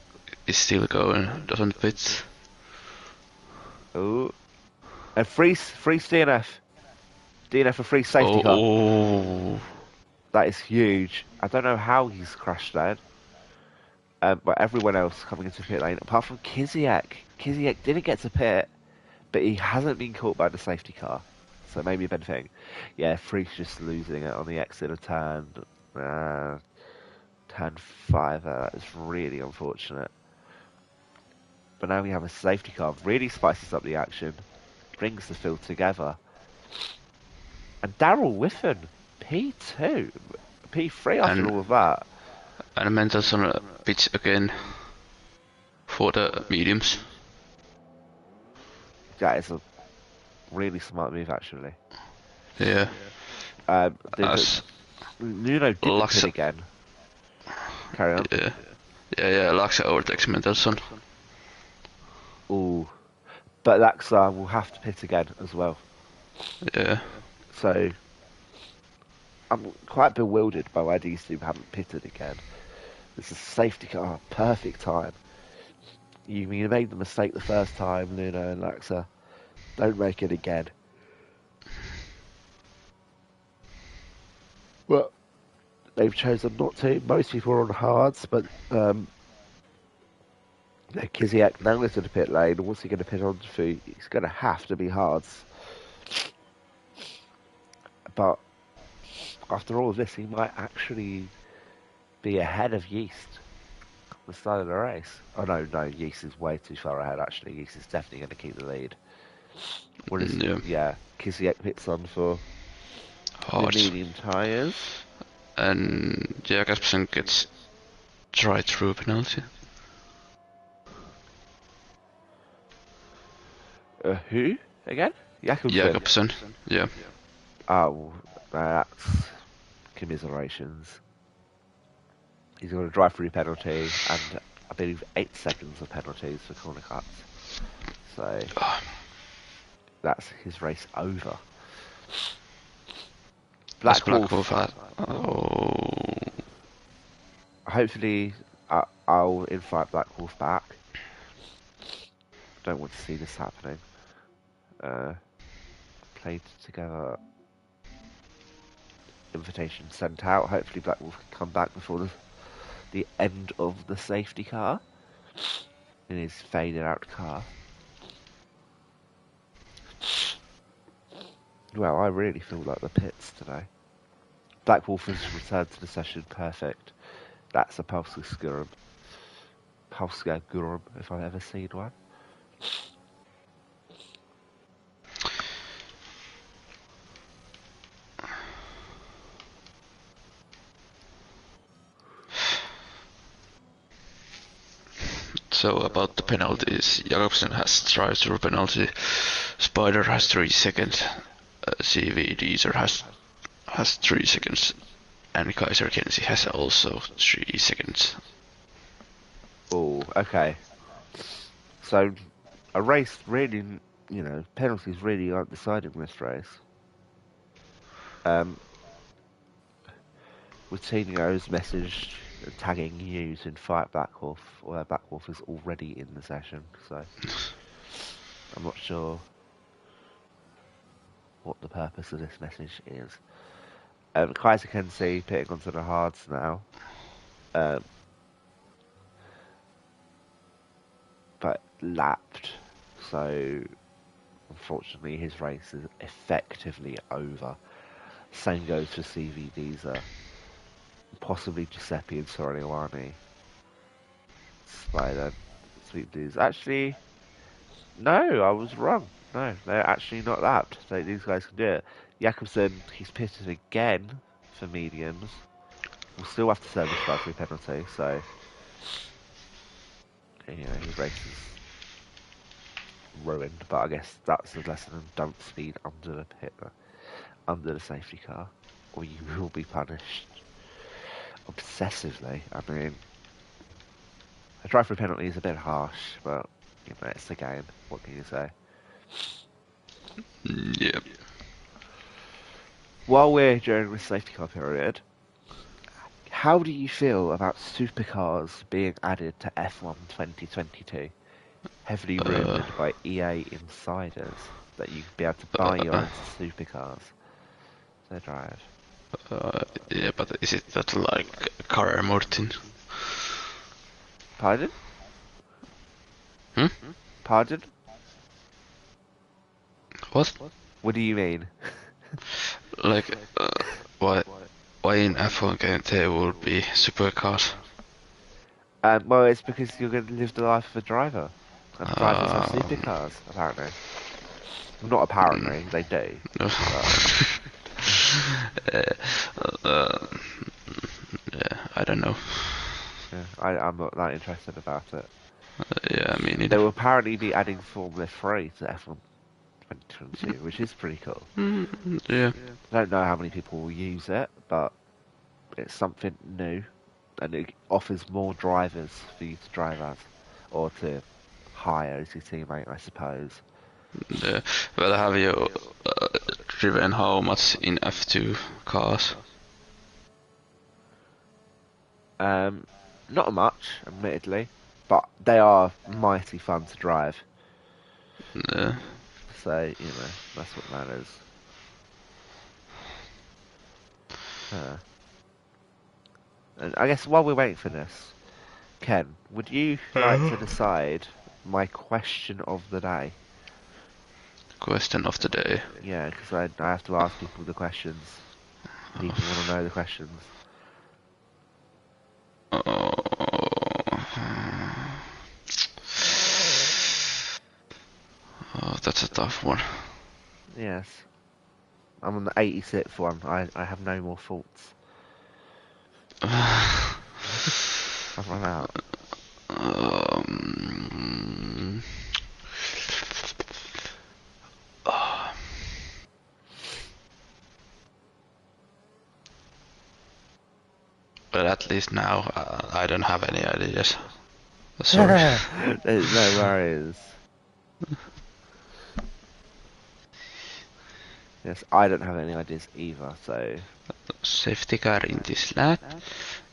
is still going, doesn't pit. Oh, and free DNF. DNF for free safety car. Oh. That is huge. I don't know how he's crashed that. But everyone else coming into the pit lane, apart from Kisiak. Kisiak didn't get to pit, but he hasn't been caught by the safety car. So maybe a better thing. Yeah, Freak's just losing it on the exit of turn 5. That is really unfortunate. But now we have a safety car. Really spices up the action. Brings the field together. And Daryl Whiffen, P2. P3 after all of that. And Mendelson pitch again for the mediums. That is a really smart move, actually. Yeah. Nuno did pit again. Carry on. Yeah, Laxa overtakes Mendelson. Ooh. But Laxa will have to pit again as well. Yeah. So, I'm quite bewildered by why these two haven't pitted again. This is a safety car, perfect time. You made the mistake the first time, Nuno and Laxa. Don't make it again. Well, they've chosen not to. Most people are on hards, but Kisiak now into the pit lane. What's he going to pit onto? He's going to have to be hards. But after all of this, he might actually be ahead of Yeast at the start of the race. Oh no, Yeast is way too far ahead actually. Yeast is definitely going to keep the lead. What is Kisiak pits on for the medium tyres. And Jakobsen gets drive-through penalty. Who? Again? Jakobsen, yeah. Oh, that's commiserations. He's got a drive-through penalty and I believe 8 seconds of penalties for corner cuts. So that's his race over. Black Wolf. Hopefully, I'll invite Black Wolf back. don't want to see this happening. Played together. Invitation sent out. Hopefully Black Wolf can come back before the end of the safety car in his faded out car. Well, I really feel like the pits today. Black Wolf has returned to the session perfect. That's a Pulkkinen. Pulkkinen, if I've ever seen one. So about the penalties, Jakobsen has drive through penalty, Spider has 3 seconds, CV Deezer has 3 seconds, and Kaiser Kenzie has also 3 seconds. Oh, okay. So, a race really, you know, penalties really aren't decided in this race. Coutinho's messaged tagging you in Fight Black Wolf, although Black Wolf is already in the session, so I'm not sure what the purpose of this message is. Kaiser Kenzie pitting onto the hards now. But lapped, so unfortunately his race is effectively over. Same goes for CV Deezer, possibly Giuseppe and Sorigliani. Spider, Sweet Blues. Actually, no, I was wrong. No, they're actually not lapped. So these guys can do it. Jakobsen, he's pitted again for mediums. We'll still have to service drive through penalty, so you know, his race is ruined, but I guess that's a lesson in don't speed under the pit, under the safety car, or you will be punished obsessively. I mean, a drive-through penalty is a bit harsh, but you know, it's the game. What can you say? Yep. While we're during the safety car period, how do you feel about supercars being added to F1 2022? Heavily rumoured by EA insiders that you'd be able to buy your own supercars to drive. Yeah, but is it that like Car Martin? Pardon? Hmm? Pardon? What? What do you mean? Like, why in F1 game there would be supercars? Well, it's because you're going to live the life of a driver. And drivers have supercars, apparently. Well, not apparently, they do. No. Yeah, I don't know. Yeah, I'm not that interested about it. Yeah, I mean, They will apparently be adding Formula 3 to F1 2022, which is pretty cool. Yeah. I don't know how many people will use it, but it's something new, and it offers more drivers for you to drive as, or to hire as your teammate, I suppose. Yeah. Well, have you driven how much in F2 cars? Not much, admittedly, but they are mighty fun to drive. Yeah. So, you know, that's what matters. And I guess while we're waiting for this, Ken, would you like to decide my question of the day? Question of the day. Yeah, because I have to ask people the questions. People want to know the questions. Oh, that's a tough one. Yes. I'm on the 86th one. I have no more faults. I've run out. But at least now I don't have any ideas. Sorry. There's no worries. Yes, I don't have any ideas either, so... Safety car in this lap.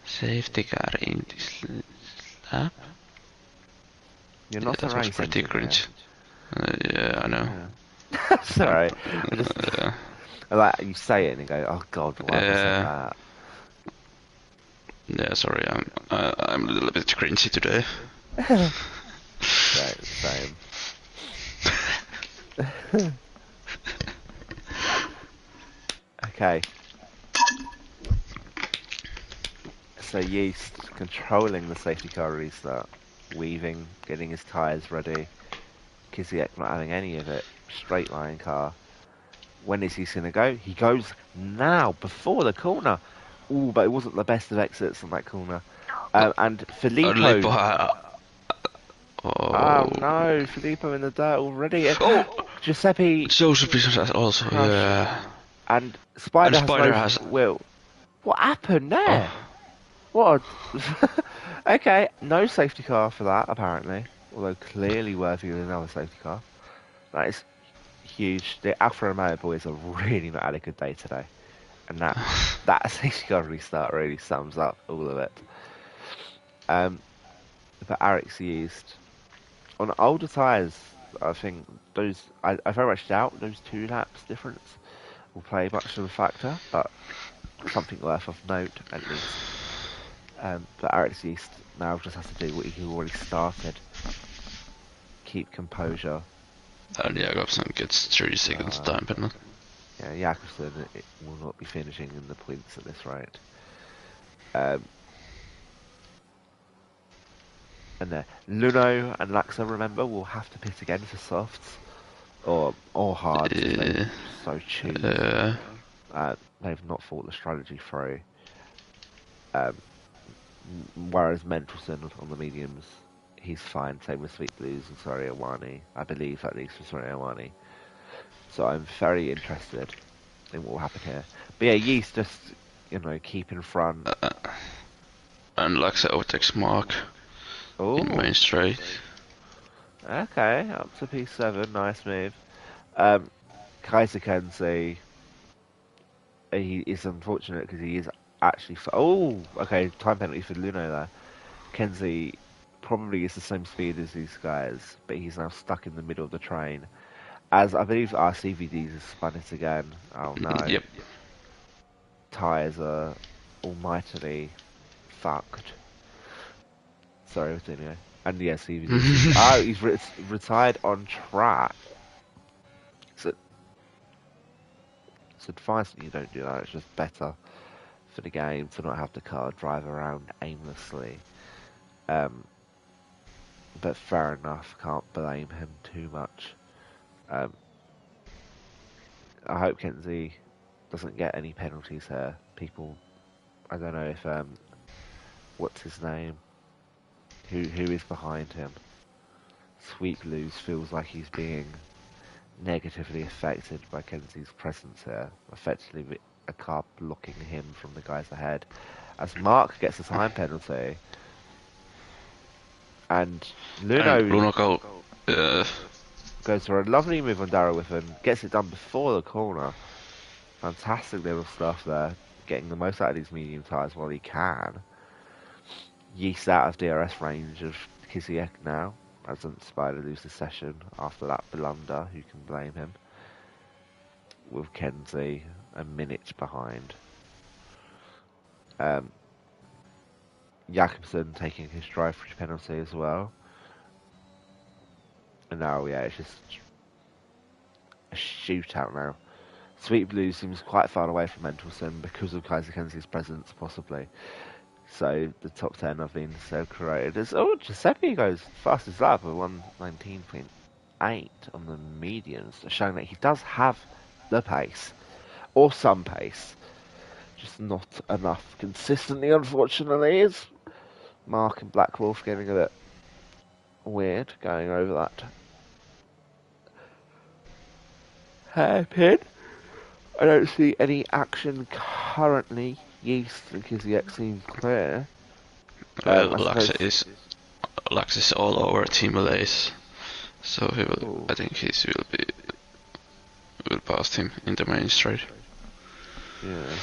Safety car in this lap. You're not Yeah, a that was race pretty engineer. cringe. Yeah, I know. Yeah. That's alright. I just like you say it and you go, oh god, why have I said that? Yeah, sorry, I'm a little bit cringy today. Same. Okay. So Yeast controlling the safety car restart, weaving, getting his tyres ready. Kiziek not having any of it. Straight line car. When is he going to go? He goes now, before the corner. Ooh, but it wasn't the best of exits on that corner. And Filippo. Oh no, Filippo in the dirt already. Oh! Giuseppe. Joseph is also, crushed. yeah. And Spider And has Spider no has... will. What happened there? Oh. What? Okay, no safety car for that apparently. Although clearly worthy of another safety car. That is huge. The Alfa Romeo boys are really not had a good day today. And that safety car restart really sums up all of it. But Eric's used on older tyres. I think I very much doubt those 2 laps difference will play much of a factor, but something worth of note at least. But Eric's East now just has to do what he already started. Keep composure. And Jakobsen gets 30 seconds time penalty. Yeah, Jakobsen will not be finishing in the points at this rate. And Luno and Laxa, remember, will have to pit again for softs or hards if they so choose. They've not thought the strategy through. Whereas Mendelson on the mediums, he's fine. Same with Sweet Blues and Sorry Awani. I believe at least for Sorry Awani. So I'm very interested in what will happen here. But yeah, Yeast just, keep in front. And Laxa overtakes Mark in main straight. Okay, up to P7, nice move. Kaiser Kenzie, he is unfortunate because he is actually... okay, time penalty for Luno there. Kenzie probably is the same speed as these guys, but he's now stuck in the middle of the train. As I believe our CVDs has spun it again. Oh no. Yep. Tyres are almightily fucked. Sorry, anyway. And yes, CVDs. He's retired on track. So it's advice that you don't do that. It's just better for the game to not have the car drive around aimlessly. But fair enough, can't blame him too much. I hope Kenzie doesn't get any penalties here. People, I don't know if what's his name? Who is behind him? Sweet Blues feels like he's being negatively affected by Kenzie's presence here. Effectively, a car blocking him from the guys ahead. As Mark gets a time penalty, and Luno goes for a lovely move on Darrow Whiffen, gets it done before the corner. Fantastic little stuff there, getting the most out of these medium tyres while he can. Yeast out of DRS range of Kiziek now, as Spider loses session after that blunder. Who can blame him? With Kenzie a minute behind. Jakobsen taking his drive-through penalty as well. And now, yeah, it's just a shootout now. Sweet Blue seems quite far away from Mendelson because of Kaiser Kenzie's presence, possibly. So the top 10 have been so created as... Giuseppe goes fastest lap with 119.8 on the medians, showing that he does have the pace. Or some pace. Just not enough consistently, unfortunately. Is Mark and Black Wolf getting a bit weird going over that hairpin. I don't see any action currently. Yeast and Kiziek seem clear. Lax is all over Team Malays, so he will. I think he will pass him in the main straight. Yeah.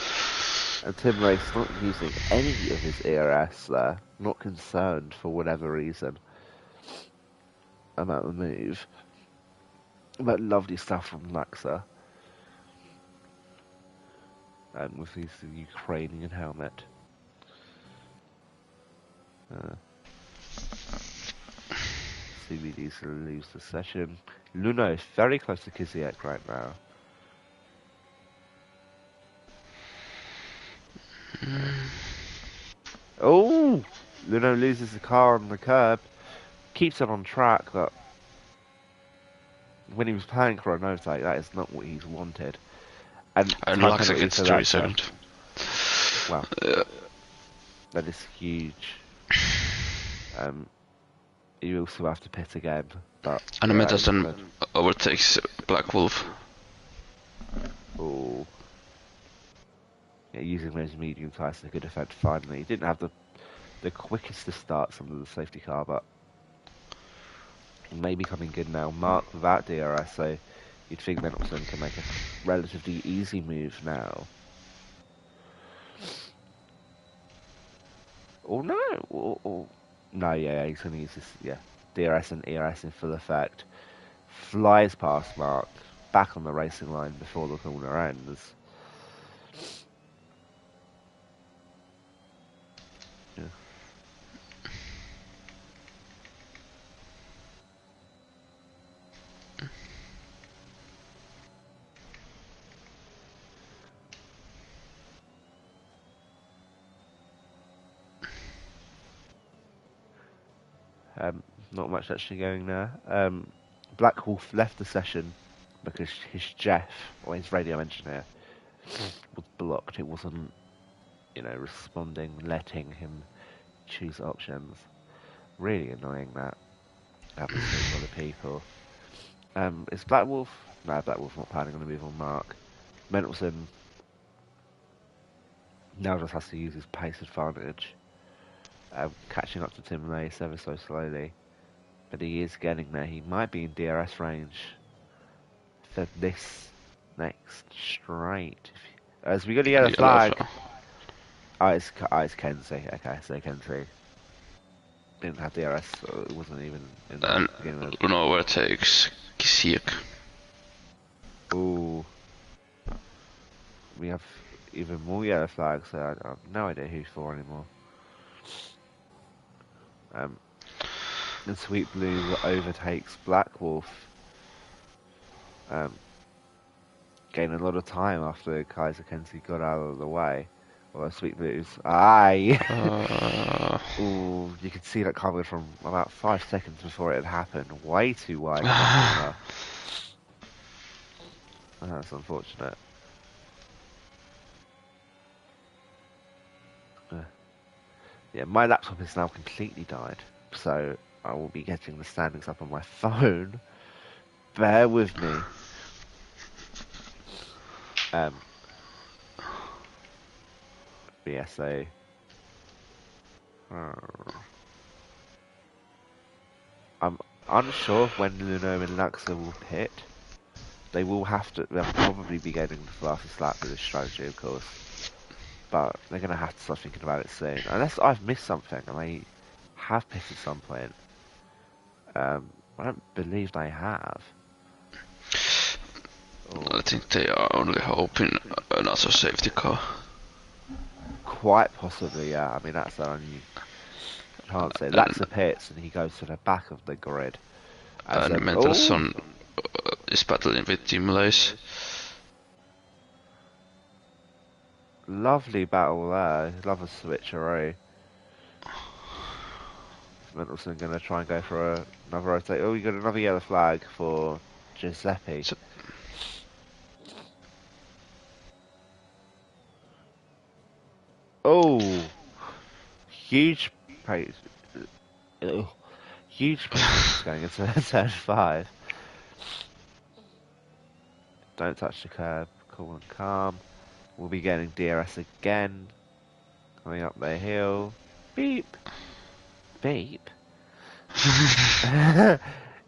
And Tim Race not using any of his ERS there. Not concerned for whatever reason about the move. But lovely stuff from Laxa. With his Ukrainian helmet. CBD's gonna lose the session. Luno is very close to Kiziak right now. Oh! Luno loses the car on the curb. Keeps it on track, but when he was playing for a overtake, that is not what he's wanted. And Laxa gets 3 seconds. Wow. That is huge. You also have to pit again, but... And Metalson overtakes Black Wolf. Oh. Yeah, using those medium tires to good effect finally. He didn't have the quickest of starts under the safety car, but maybe coming good now. Mark without DRS, so you'd think Mendelssohn can make a relatively easy move now. Oh no! No, yeah, he's going to use this, yeah. DRS and ERS in full effect. Flies past Mark, back on the racing line before the corner ends. Yeah. Not much actually going there. Black Wolf left the session because his Jeff, or his radio engineer, was blocked. It wasn't, responding, letting him choose options. Really annoying that happens to other people. Is Black Wolf? No, Black Wolf not planning on a move on Mark. Mendelssohn now just has to use his pace advantage. Catching up to Tim Lace ever so slowly. But he is getting there. He might be in DRS range for this next straight. As we got a yellow flag. It's Kenzie. Okay, so Kenzie didn't have DRS, so it wasn't even in the beginning of... Luno overtakes Kisiek. Ooh. We have even more yellow flags, so I have no idea who's for anymore. And Sweet Blue overtakes Black Wolf. Gained a lot of time after Kaiser Kenzie got out of the way. Although Sweet Blue's... Aye! Ooh, you could see that covered from about 5 seconds before it had happened. Way too wide. That's unfortunate. Yeah, my laptop is now completely died, so I will be getting the standings up on my phone. Bear with me. BSA. I'm unsure when Luno and Laxa will pit. They'll probably be getting the fastest lap with this strategy, of course. But they're going to have to start thinking about it soon. Unless I've missed something and they have pitted at some point. I don't believe they have. I think they are only hoping another safety car. Quite possibly, yeah. I mean, that's the only chance there. That's the pits, and he goes to the back of the grid. And Mendelssohn is battling with Tim Lace. Lovely battle there. Love a switcheroo. Mendelssohn going to try and go for another rotate. Oh, we got another yellow flag for Giuseppe. Oh, huge pace. Huge pace going into turn 5. Don't touch the curb. Cool and calm. We'll be getting DRS again. Coming up the hill. Beep. Beep.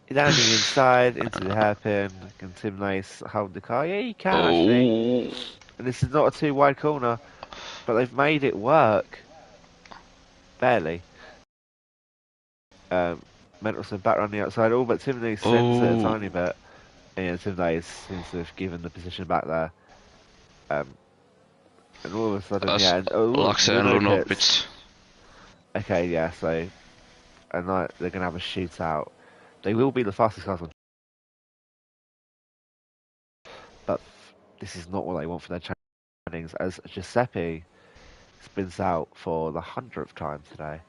Landing inside into the hairpin. Can Tim Lace hold the car? Yeah, you can, I think. And this is not a too wide corner, but they've made it work. Barely. Mendelssohn back on the outside. All but Tim Lace sends it a tiny bit And Tim Days seems to have given the position back there. And all of a sudden, As yeah, and, oh, Laxe and Luno Luno pits. pits. Okay, yeah, so and they're going to have a shootout. They will be the fastest cars on, but this is not what they want for their trainings. As Giuseppe spins out for the 100th time today.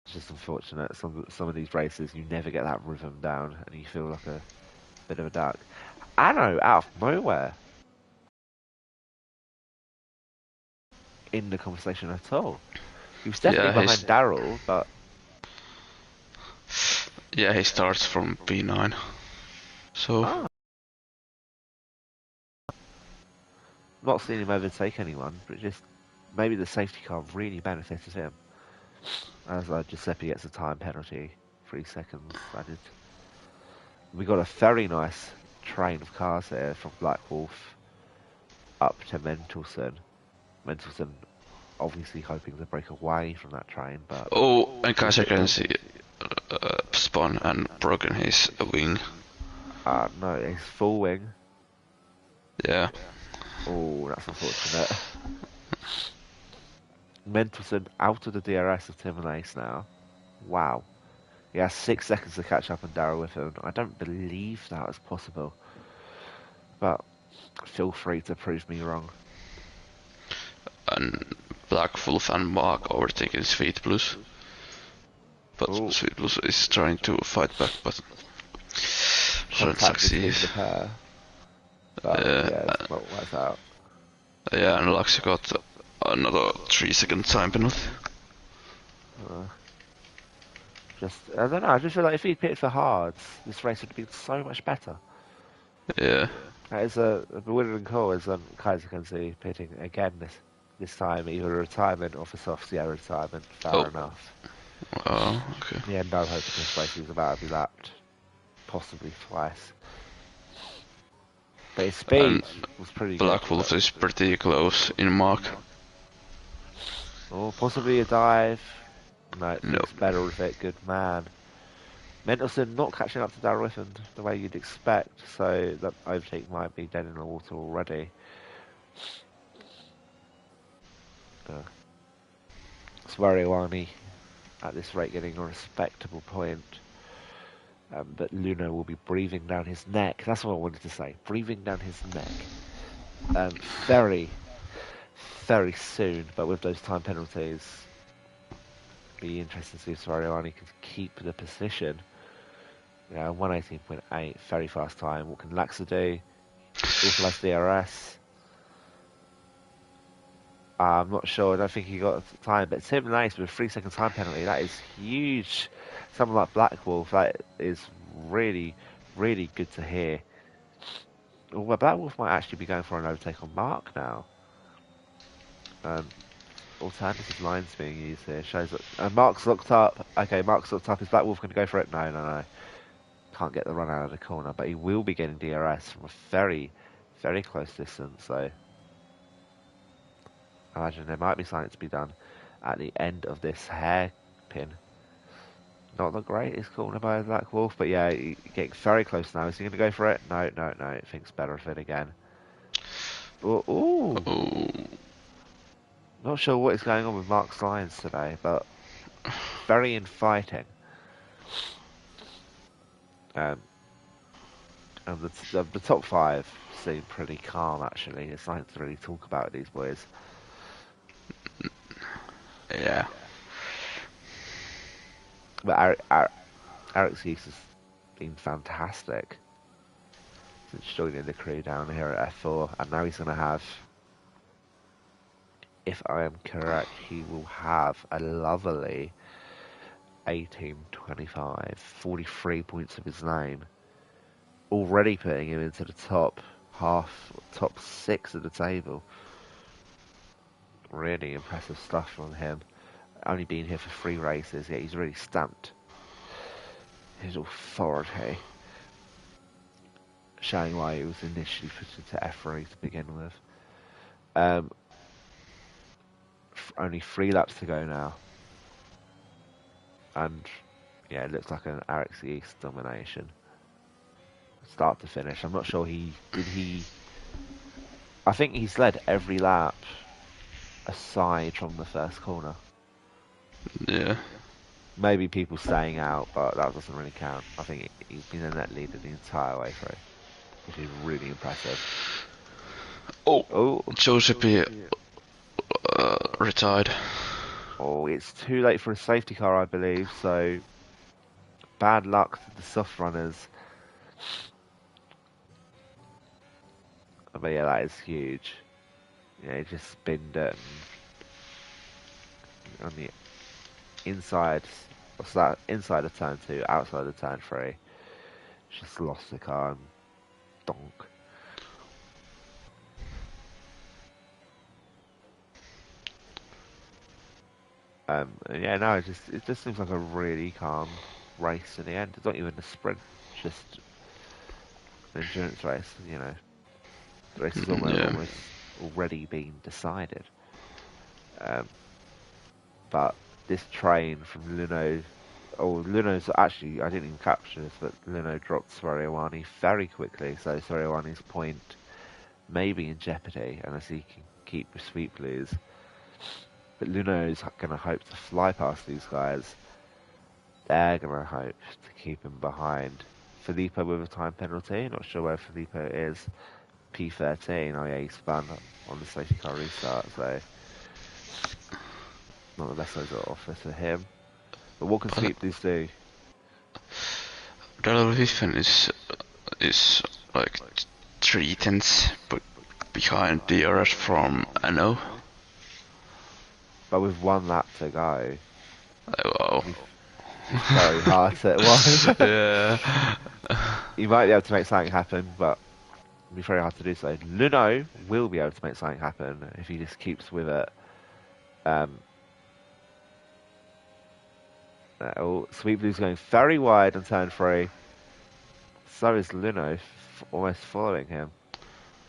It's just unfortunate. Some of these races, you never get that rhythm down, and you feel like a bit of a duck. Anno out of nowhere in the conversation at all. He was definitely Yeah, behind Daryl, but yeah, he starts from P9. So not seen him overtake anyone, but just maybe the safety car really benefited him. As Giuseppe gets a time penalty, 3 seconds added. We got a very nice train of cars here from Black Wolf up to Mentelson. Mentelson obviously hoping to break away from that train, but oh, and Kalle can see spun and broken his wing. no, it's full wing. Yeah. Oh, that's unfortunate. Mentelson out of the DRS of Tim and Ace now. Wow. He has 6 seconds to catch up on Darrow with him. I don't believe that is possible. But feel free to prove me wrong. And Black Wolf and Mark overtaking Sweet Blues. But Ooh. Sweet Blues is trying to fight back, but doesn't succeed. But yeah, it's not worked out. Yeah, and Laxe got another 3-second time penalty. I don't know, I just feel like if he'd pitted for hards, this race would have been so much better. Yeah. That is a bewildering call as Kaiser can see pitting again this time, either a retirement or for soft Sierra retirement. Fair enough. Oh, okay. Yeah, no hope in this race. He was about to be lapped, possibly twice. But his speed was pretty good. Black Wolf is pretty close in Mark. Or possibly a dive. No, Nope. it's better with it. Good man. Mendelsohn not catching up to Darryl Whiffen the way you'd expect, so that overtake might be dead in the water already. Swariwani at this rate getting a respectable point. But Luno will be breathing down his neck. That's what I wanted to say. Breathing down his neck. Very, very soon, but with those time penalties, be interesting to see if Swariwani can keep the position. 118.8, very fast time. What can Laxa do? Also has DRS. I'm not sure. I don't think he got time, but Tim Nice with a 3-second time penalty, that is huge. Someone like Black Wolf, that is really, really good to hear. Well, Black Wolf might actually be going for an overtake on Mark now. Alternative lines being used here shows that Mark's looked up. Okay, Mark's looked up. Is Black Wolf going to go for it? No. Can't get the run out of the corner, but he will be getting DRS from a very, very close distance. So I imagine there might be something to be done at the end of this hairpin. Not the greatest corner by Black Wolf, but yeah, getting very close now. Is he going to go for it? No. Thinks better of it again. Ooh. Not sure what is going on with Mark's lines today, but very infighting. And the top 5 seem pretty calm, actually. There's nothing to really talk about with these boys. Yeah. But Eric's use has been fantastic since joining the crew down here at F4, and now he's going to have, if I am correct, he will have a lovely 18, 25, 43 points of his name, already putting him into the top 6 of the table. Really impressive stuff from him. Only been here for 3 races, yet he's really stamped his authority, showing why he was initially put into F3 to begin with. Only 3 laps to go now, and Yeah, it looks like an Arix East domination. Start to finish. I'm not sure he. I think he's led every lap aside from the first corner. Yeah. Maybe people staying out, but that doesn't really count. I think he's been a net leader the entire way through, which is really impressive. Oh, Giuseppe retired. Oh, it's too late for a safety car, I believe, so bad luck to the soft runners. But yeah, that is huge. Yeah, he just spinned it on the inside. What's that? Inside of turn 2, outside of turn 3. Just lost the car and donk. Yeah, no, it just seems like a really calm race in the end. It's not even a sprint, just an endurance race. You know, the race is almost already been decided. But this train from Luno, Luno's actually, I didn't even capture this, but Luno dropped Soriawani very quickly, so Soriawani's point may be in jeopardy unless he can keep the Sweet Blues. But Luno's going to hope to fly past these guys. They're going to hope to keep him behind. Filippo with a time penalty, not sure where Filippo is. P13, oh yeah, he spun on the safety car restart, so not the best loads of offer for him. But what can Sweet Blues do? Dollar Vision is like 3/10 behind DRS from Anno. But with 1 lap to go, Wow. very hard to. Yeah. You might be able to make something happen, but it'll be very hard to do so. Luno will be able to make something happen if he just keeps with it. Sweet Blue's going very wide on turn 3. So is Luno, almost following him.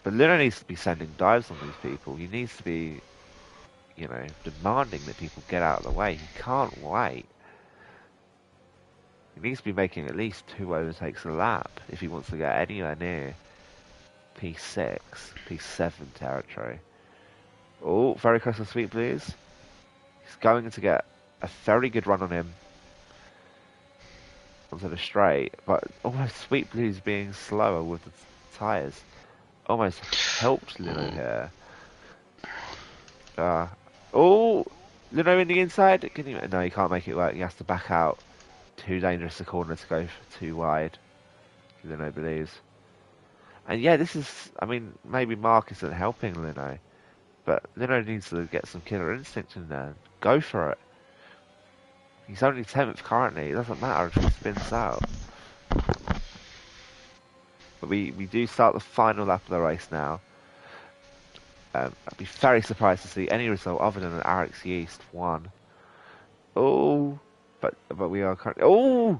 But Luno needs to be sending dives on these people. He needs to be, you know, demanding that people get out of the way. He can't wait. He needs to be making at least 2 overtakes a lap if he wants to get anywhere near P6, P7 territory. Oh, very close to Sweet Blues. He's going to get a very good run on him onto the straight, but almost Sweet Blues being slower with the tyres almost helped Luno here. Luno in the inside. No, he can't make it work. He has to back out. Too dangerous a corner to go too wide. Luno believes. And yeah, this is. I mean, maybe Mark isn't helping Luno, but Luno needs to get some killer instinct in there. Go for it. He's only 10th currently. It doesn't matter if he spins out. But we do start the final lap of the race now. I'd be very surprised to see any result other than an Arix East 1. Oh, but we are currently. Oh,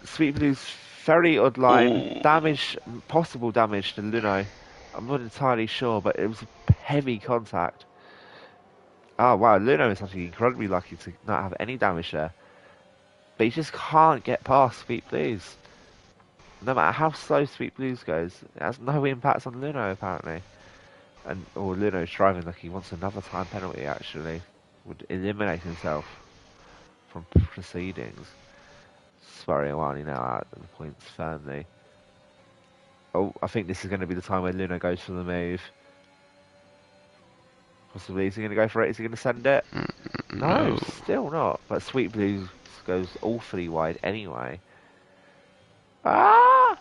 Sweet Blues very odd line. Damage, possible damage to Luno. I'm not entirely sure, but it was heavy contact. Oh wow, Luno is actually incredibly lucky to not have any damage there. But he just can't get past Sweet Blues. No matter how slow Sweet Blues goes, it has no impact on Luno apparently. Or Luno's driving like he wants another time penalty actually. Would eliminate himself from proceedings. Soriawani now out at the points firmly. Oh, I think this is going to be the time where Luno goes for the move. Possibly, is he going to go for it? Is he going to send it? No, still not. But Sweet Blues goes awfully wide anyway. Ah!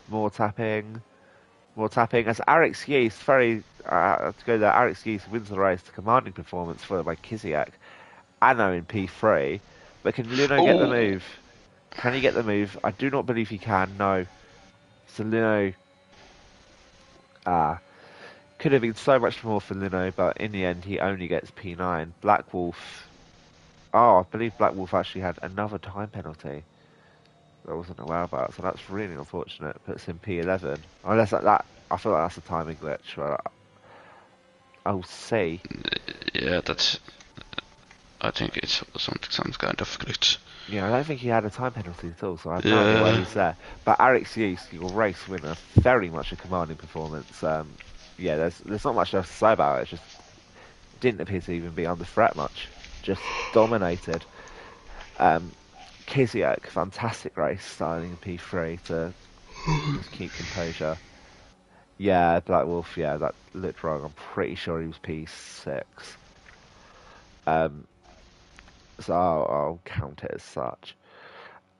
More tapping. More tapping. As Arix Yeast, to go there, Arix Yeast wins the race to commanding performance, followed by Kiziak. Anno in P3. But can Luno get the move? Can he get the move? I do not believe he can, no. So Luno... could have been so much more for Luno, but in the end he only gets P9. Black Wolf... Oh, I believe Black Wolf actually had another time penalty that I wasn't aware about, so that's really unfortunate. Puts him P11. Unless that I feel like that's a timing glitch, but I'll see. Yeah, that's... I think it's some kind of glitch. Yeah, I don't think he had a time penalty at all, so I have no idea why he's there. But Alex Hughes, your race winner, very much a commanding performance. Yeah, there's not much else to say about it. It just didn't appear to even be under threat much. Just dominated. Kiziak, fantastic race, starting in P3 to just keep composure. Yeah, Black Wolf, yeah, that looked wrong. I'm pretty sure he was P6. Um, so I'll count it as such.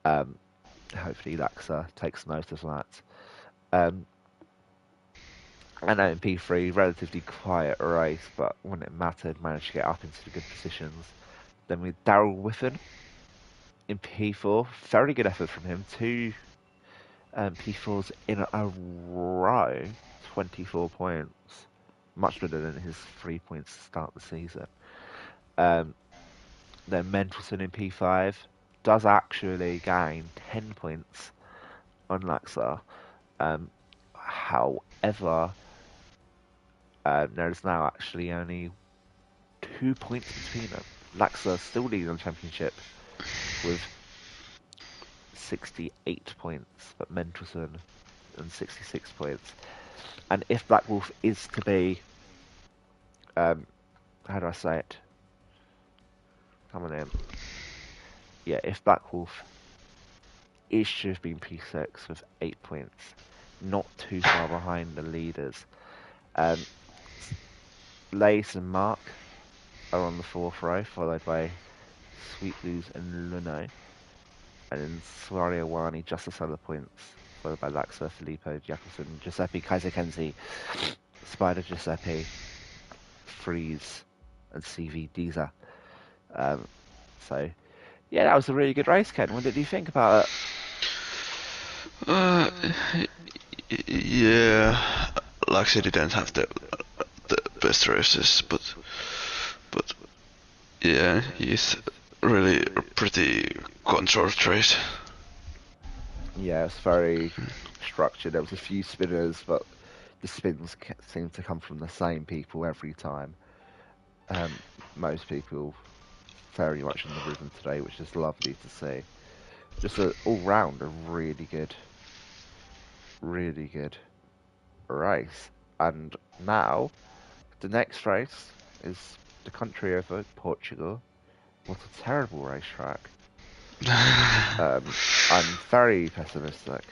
Hopefully Laxa takes note of that. And then in P3, relatively quiet race, but when it mattered, managed to get up into the good positions. Then with Daryl Whiffen in P4, very good effort from him. Two P4s in a row, 24 points. Much better than his 3 points to start the season. Then Mendelson in P5 does actually gain 10 points on Laxa. However, there's now actually only 2 points between them. Laxa still leads on the championship with 68 points, but Mendelson on 66 points. And if Black Wolf is to be, how do I say it? Come on in. Yeah, if Black Wolf is to have been P6 with 8 points, not too far behind the leaders. Lace and Mark are on the 4th row, followed by Sweet Blues and Luno. And then Swaria Wani just a the points, followed by Laxa, Filippo, Jacobson, Giuseppe, Kaiser Kenzie, Spider Giuseppe, Freeze, and CV Deezer. So, yeah, that was a really good race, Ken. What did you think about it? Yeah, Laxi didn't have the best races, but yeah, he's really a pretty controlled race. Yeah, it's very structured. There was a few spinners, but the spins seemed to come from the same people every time. Most people very much in the rhythm today, which is lovely to see. Just all round a really good race. And now the next race is the country over Portugal. What a terrible racetrack. I'm very pessimistic.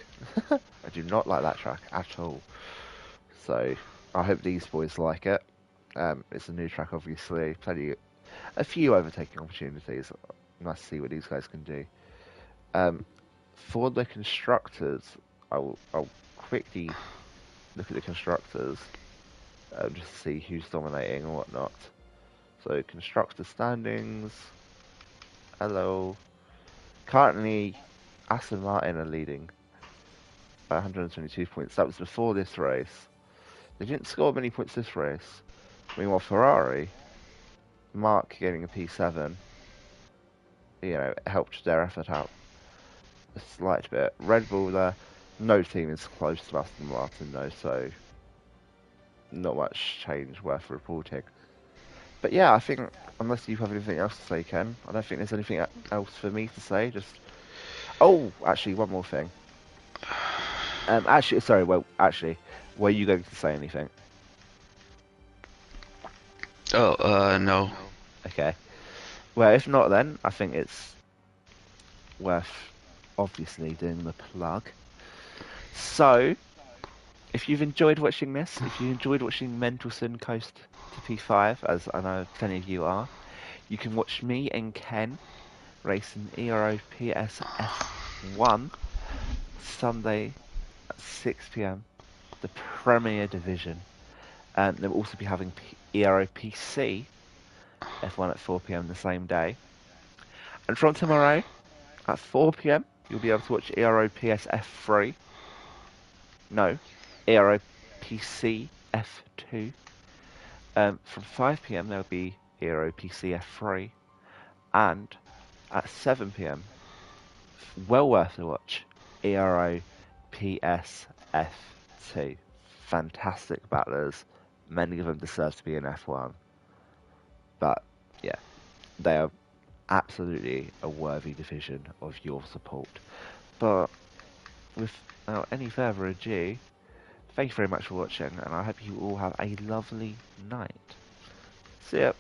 I do not like that track at all. So I hope these boys like it. It's a new track, obviously. A few overtaking opportunities. Nice to see what these guys can do. For the constructors, I'll quickly look at the constructors just to see who's dominating and whatnot. So constructor standings. Hello. Currently, Aston Martin are leading by 122 points. That was before this race. They didn't score many points this race. Meanwhile, Ferrari, Mark getting a P7, helped their effort out a slight bit. Red Bull there, no team is close to Aston Martin though, so not much change worth reporting. But yeah, I think, unless you have anything else to say, Ken, I don't think there's anything else for me to say. Actually, one more thing. Were you going to say anything? No. Okay. Well, if not, then I think it's worth obviously doing the plug. So, if you've enjoyed watching this, if you enjoyed watching Mendelson coast to P5, as I know plenty of you are, you can watch me and Ken racing Ero Ps F1 Sunday at 6 p.m. the Premier Division. And they'll also be having Ero PC F1 at 4 p.m. the same day. And from tomorrow at 4 p.m. you'll be able to watch Ero Ps F3. No, Ero PC F2. From 5 p.m. there'll be Ero PC F3. And at 7 p.m. well worth the watch, Ero PS F2. Fantastic battlers. Many of them deserve to be in F1. But yeah, they are absolutely a worthy division of your support. But without any further ado, thank you very much for watching, and I hope you all have a lovely night. See ya!